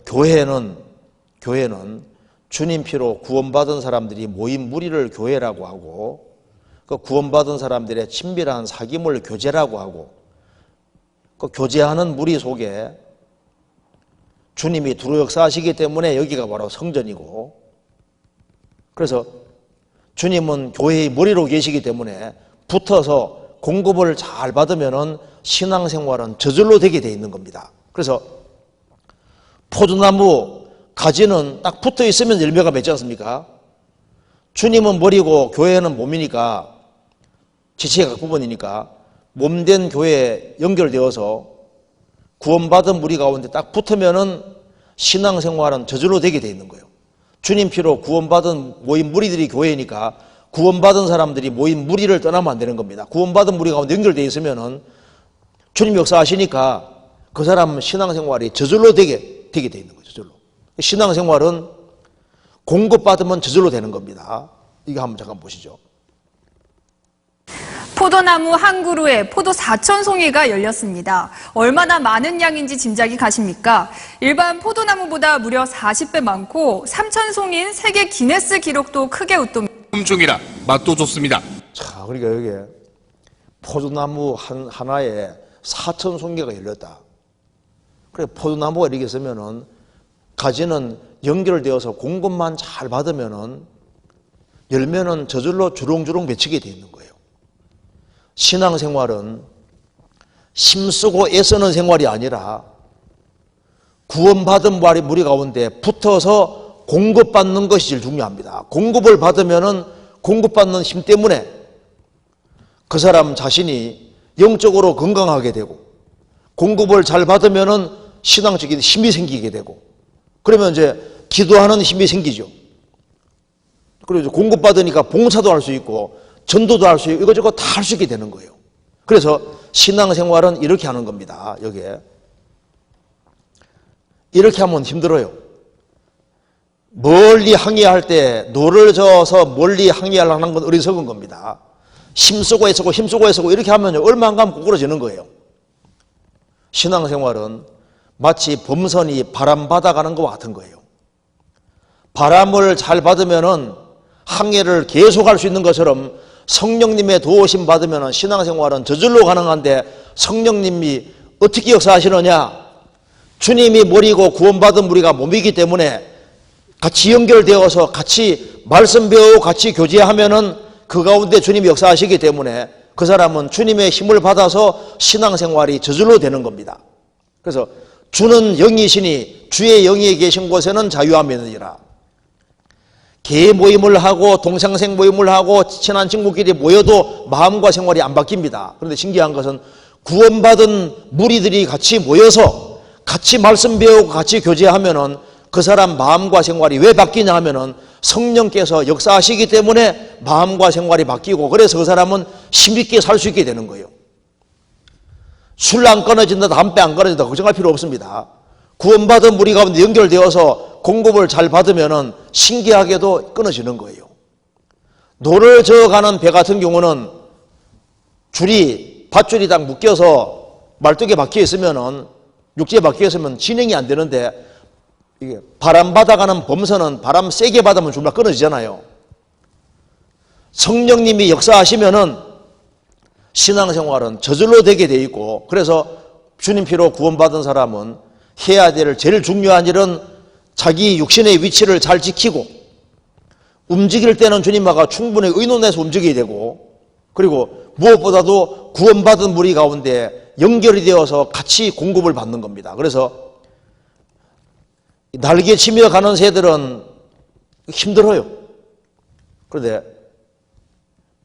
A: 교회는 주님 피로 구원받은 사람들이 모인 무리를 교회라고 하고 그 구원받은 사람들의 친밀한 사귐을 교제라고 하고 그 교제하는 무리 속에 주님이 두루 역사하시기 때문에 여기가 바로 성전이고, 그래서 주님은 교회의 머리로 계시기 때문에 붙어서 공급을 잘 받으면은 신앙생활은 저절로 되게 돼 있는 겁니다. 그래서 포도나무 가지는 딱 붙어 있으면 열매가 맺지 않습니까? 주님은 머리고 교회는 몸이니까, 지체의 각 부분이니까 몸된 교회에 연결되어서 구원받은 무리 가운데 딱 붙으면은 신앙생활은 저절로 되게 돼 있는 거예요. 주님 피로 구원받은 모인 무리들이 교회니까 구원받은 사람들이 모인 무리를 떠나면 안 되는 겁니다. 구원받은 무리 가운데 연결되어 있으면은 주님 역사하시니까 그 사람은 신앙생활이 저절로 되게 돼 있는 거죠. 저절로. 신앙생활은 공급받으면 저절로 되는 겁니다. 이거 한번 잠깐 보시죠.
C: 포도나무 한 그루에 포도 4,000송이가 열렸습니다. 얼마나 많은 양인지 짐작이 가십니까? 일반 포도나무보다 무려 40배 많고 3,000송이인 세계 기네스 기록도 크게 웃돕니다.
D: 중이라 맛도 좋습니다.
A: 자, 그러니까 여기에 포도나무 하나에 4,000송이가 열렸다. 그래, 포도나무가 이렇게 있으면은 가지는 연결되어서 공급만 잘 받으면은 열매는 저절로 주렁주렁 맺히게 돼 있는 거예요. 신앙생활은 힘쓰고 애쓰는 생활이 아니라 구원받은 무리 가운데 붙어서 공급받는 것이 제일 중요합니다. 공급을 받으면은 공급받는 힘 때문에 그 사람 자신이 영적으로 건강하게 되고, 공급을 잘 받으면은 신앙적인 힘이 생기게 되고, 그러면 이제 기도하는 힘이 생기죠. 그리고 공급받으니까 봉사도 할 수 있고 전도도 할 수 있고 이것저것 다 할 수 있게 되는 거예요. 그래서 신앙생활은 이렇게 하는 겁니다. 여기에 이렇게 하면 힘들어요. 멀리 항해할 때 노를 저어서 멀리 항해하려는 건 어리석은 겁니다. 힘쓰고 애쓰고 이렇게 하면 얼마 안 가면 구부러지는 거예요. 신앙생활은 마치 범선이 바람 받아가는 것과 같은 거예요. 바람을 잘 받으면은 항해를 계속할 수 있는 것처럼 성령님의 도우심 받으면 신앙생활은 저절로 가능한데, 성령님이 어떻게 역사하시느냐? 주님이 머리고 구원받은 무리가 몸이기 때문에 같이 연결되어서 같이 말씀 배우고 같이 교제하면은 그 가운데 주님이 역사하시기 때문에 그 사람은 주님의 힘을 받아서 신앙생활이 저절로 되는 겁니다. 그래서 주는 영이시니 주의 영이 계신 곳에는 자유함이 있느니라. 개 모임을 하고 동생생 모임을 하고 친한 친구끼리 모여도 마음과 생활이 안 바뀝니다. 그런데 신기한 것은 구원받은 무리들이 같이 모여서 같이 말씀 배우고 같이 교제하면은 그 사람 마음과 생활이 왜 바뀌냐 하면은 성령께서 역사하시기 때문에 마음과 생활이 바뀌고, 그래서 그 사람은 힘있게 살 수 있게 되는 거예요. 술 안 끊어진다, 담배 안 끊어진다 걱정할 필요 없습니다. 구원받은 무리 가운데 연결되어서 공급을 잘 받으면은 신기하게도 끊어지는 거예요. 노를 저어가는 배 같은 경우는 줄이 밧줄이 딱 묶여서 말뚝에 박혀 있으면은, 육지에 박혀 있으면 진행이 안 되는데, 이게 바람 받아가는 범선은 바람 세게 받으면 줄만 끊어지잖아요. 성령님이 역사하시면은 신앙생활은 저절로 되게 돼 있고, 그래서 주님 피로 구원받은 사람은 해야 될 제일 중요한 일은 자기 육신의 위치를 잘 지키고, 움직일 때는 주님과 충분히 의논해서 움직여야 되고, 그리고 무엇보다도 구원받은 무리 가운데 연결이 되어서 같이 공급을 받는 겁니다. 그래서 날개치며 가는 새들은 힘들어요. 그런데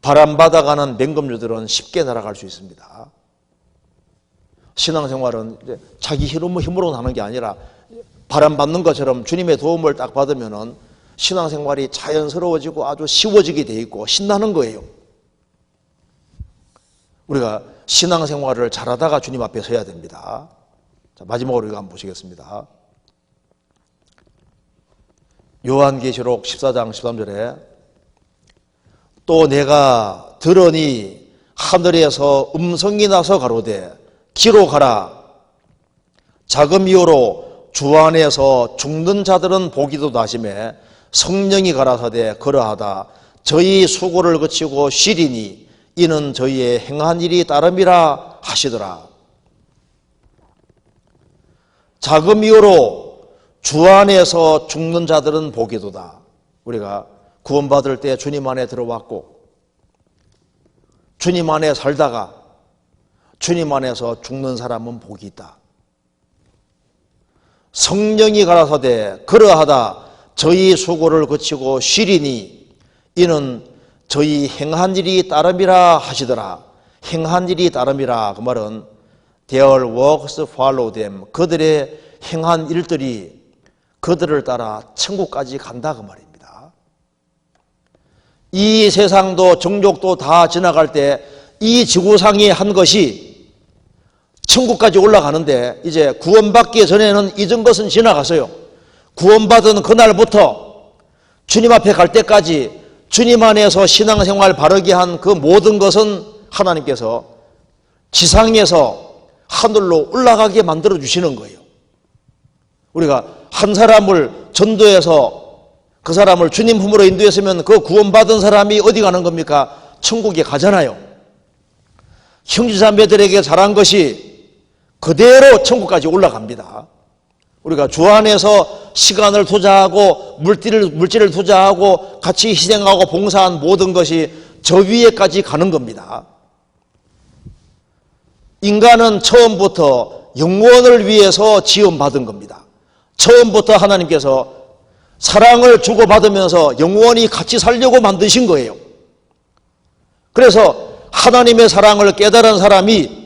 A: 바람 받아가는 맹금류들은 쉽게 날아갈 수 있습니다. 신앙생활은 이제 자기 힘으로 하는 게 아니라 바람 받는 것처럼 주님의 도움을 딱 받으면은 신앙생활이 자연스러워지고 아주 쉬워지게 돼 있고 신나는 거예요. 우리가 신앙생활을 잘하다가 주님 앞에 서야 됩니다. 자, 마지막으로 이거 한번 보시겠습니다. 요한계시록 14장 13절에 또 내가 들으니 하늘에서 음성이 나서 가로되 기록하라. 자금이요로 주 안에서 죽는 자들은 보기도 하심에 성령이 가라사대 그러하다. 저희 수고를 그치고 쉬리니 이는 저희의 행한 일이 따름이라 하시더라. 자금이요로 주 안에서 죽는 자들은 보기도다. 우리가 구원받을 때 주님 안에 들어왔고 주님 안에 살다가 주님 안에서 죽는 사람은 복이 있다. 성령이 가라사대 그러하다. 저희 수고를 그치고 쉬리니 이는 저희 행한 일이 따름이라 하시더라. 행한 일이 따름이라 그 말은 their works follow them. 그들의 행한 일들이 그들을 따라 천국까지 간다 그 말입니다. 이 세상도 정욕도 다 지나갈 때 이 지구상이 한 것이 천국까지 올라가는데 이제 구원받기 전에는 이전 것은 지나갔어요. 구원받은 그날부터 주님 앞에 갈 때까지 주님 안에서 신앙생활 바르게 한 그 모든 것은 하나님께서 지상에서 하늘로 올라가게 만들어 주시는 거예요. 우리가 한 사람을 전도해서 그 사람을 주님 품으로 인도했으면 그 구원받은 사람이 어디 가는 겁니까? 천국에 가잖아요. 형제자매들에게 잘한 것이 그대로 천국까지 올라갑니다. 우리가 주 안에서 시간을 투자하고 물질을 투자하고 같이 희생하고 봉사한 모든 것이 저 위에까지 가는 겁니다. 인간은 처음부터 영원을 위해서 지음받은 겁니다. 처음부터 하나님께서 사랑을 주고받으면서 영원히 같이 살려고 만드신 거예요. 그래서 하나님의 사랑을 깨달은 사람이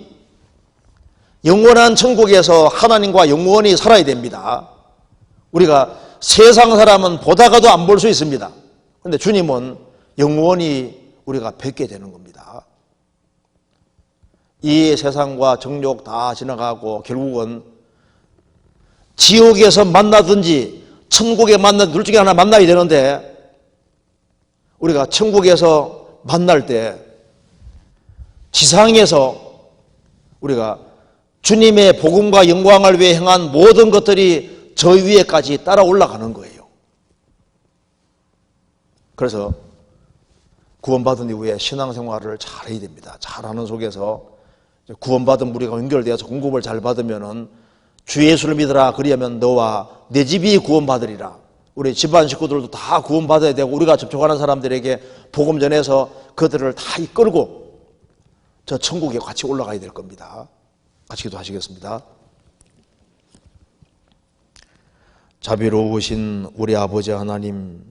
A: 영원한 천국에서 하나님과 영원히 살아야 됩니다. 우리가 세상 사람은 보다가도 안 볼 수 있습니다. 그런데 주님은 영원히 우리가 뵙게 되는 겁니다. 이 세상과 정욕 다 지나가고 결국은 지옥에서 만나든지 천국에 만나든 둘 중에 하나 만나야 되는데 우리가 천국에서 만날 때 지상에서 우리가 주님의 복음과 영광을 위해 행한 모든 것들이 저 위에까지 따라 올라가는 거예요. 그래서 구원받은 이후에 신앙생활을 잘해야 됩니다. 잘하는 속에서 구원받은 무리가 연결되어서 공급을 잘 받으면은 주 예수를 믿으라 그리하면 너와 내 집이 구원받으리라. 우리 집안 식구들도 다 구원받아야 되고 우리가 접촉하는 사람들에게 복음 전해서 그들을 다 이끌고 저 천국에 같이 올라가야 될 겁니다. 같이 기도하시겠습니다. 자비로우신 우리 아버지 하나님,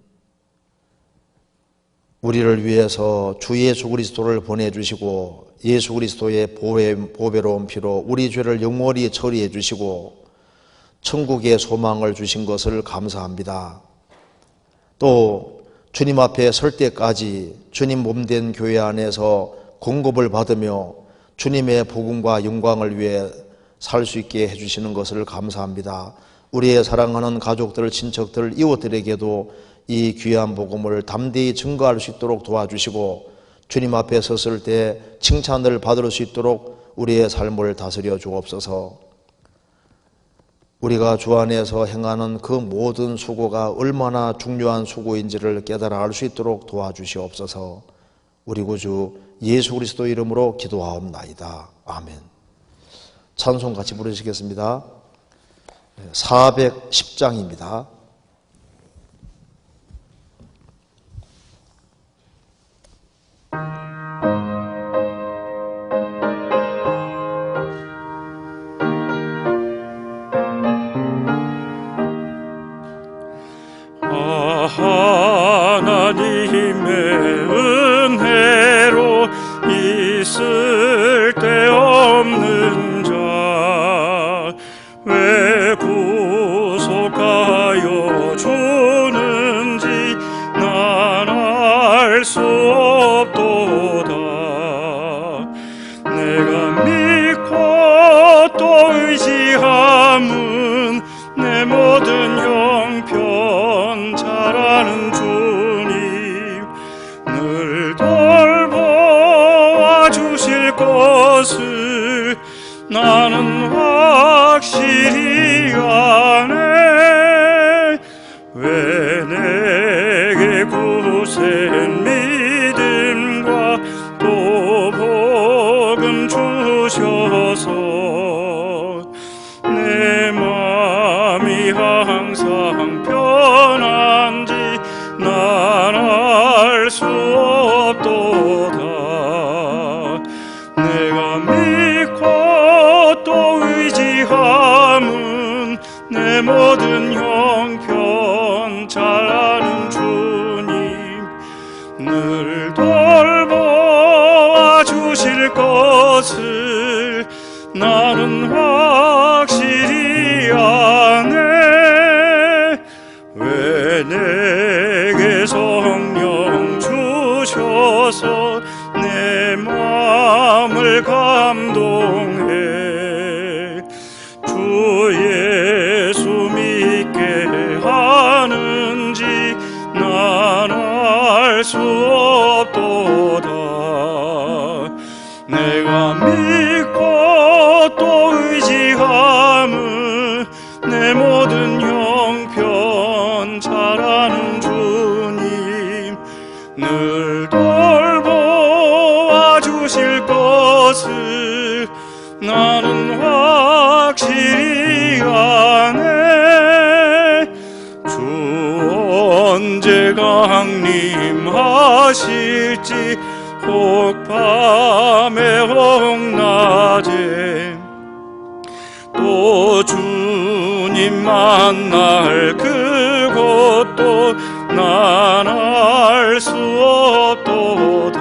A: 우리를 위해서 주 예수 그리스도를 보내주시고 예수 그리스도의 보배로운 피로 우리 죄를 영원히 처리해 주시고 천국의 소망을 주신 것을 감사합니다. 또 주님 앞에 설 때까지 주님 몸된 교회 안에서 공급을 받으며 주님의 복음과 영광을 위해 살 수 있게 해주시는 것을 감사합니다. 우리의 사랑하는 가족들, 친척들, 이웃들에게도 이 귀한 복음을 담대히 증거할 수 있도록 도와주시고 주님 앞에 섰을 때 칭찬을 받을 수 있도록 우리의 삶을 다스려 주옵소서. 우리가 주 안에서 행하는 그 모든 수고가 얼마나 중요한 수고인지를 깨달아 알 수 있도록 도와주시옵소서. 우리 구주 예수 그리스도 이름으로 기도하옵나이다. 아멘. 찬송 같이 부르시겠습니다. 410장입니다.
E: 하나님의 은혜로 있을 데 없는 자 왜 구속하여 주는지 난 알 수 없도다. 내가 믿고 또 의지함은 내 모든 형편 잘하는 주님 늘 돌보아 주실 것을 나는 확실히 아네. 왜 내게 굳센 믿음과 또 복음 주셔서 내 맘이 항상 편한지 난 알 수 없도다. 내가 믿고 또 의지함은 내 모든 형편 잘 아는 주님 늘 돌보아 주실 것을 나는 확실히 아네. 왜 내게 성령 주셔서 내 마음을 감동해 주 예수 믿게 하는지 난 알 수 없도다. 내가 믿고 또 의지함은 내 모든 형편 잘 아는 주님 늘 돌보아 주실 것을 나는 확실히 아네. 주 언제 강림하실지 혹 밤에 혹 낮에 또 주님 만날 그곳도 난 알 수 없도다.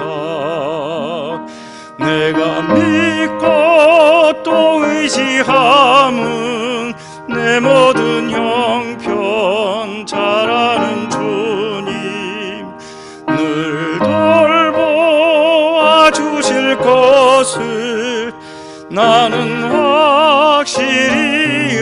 E: 내가 믿고 또 의지함은 내 모든 형편 잘 아는 주님 늘 돌보아 주실 것을 나는 확실히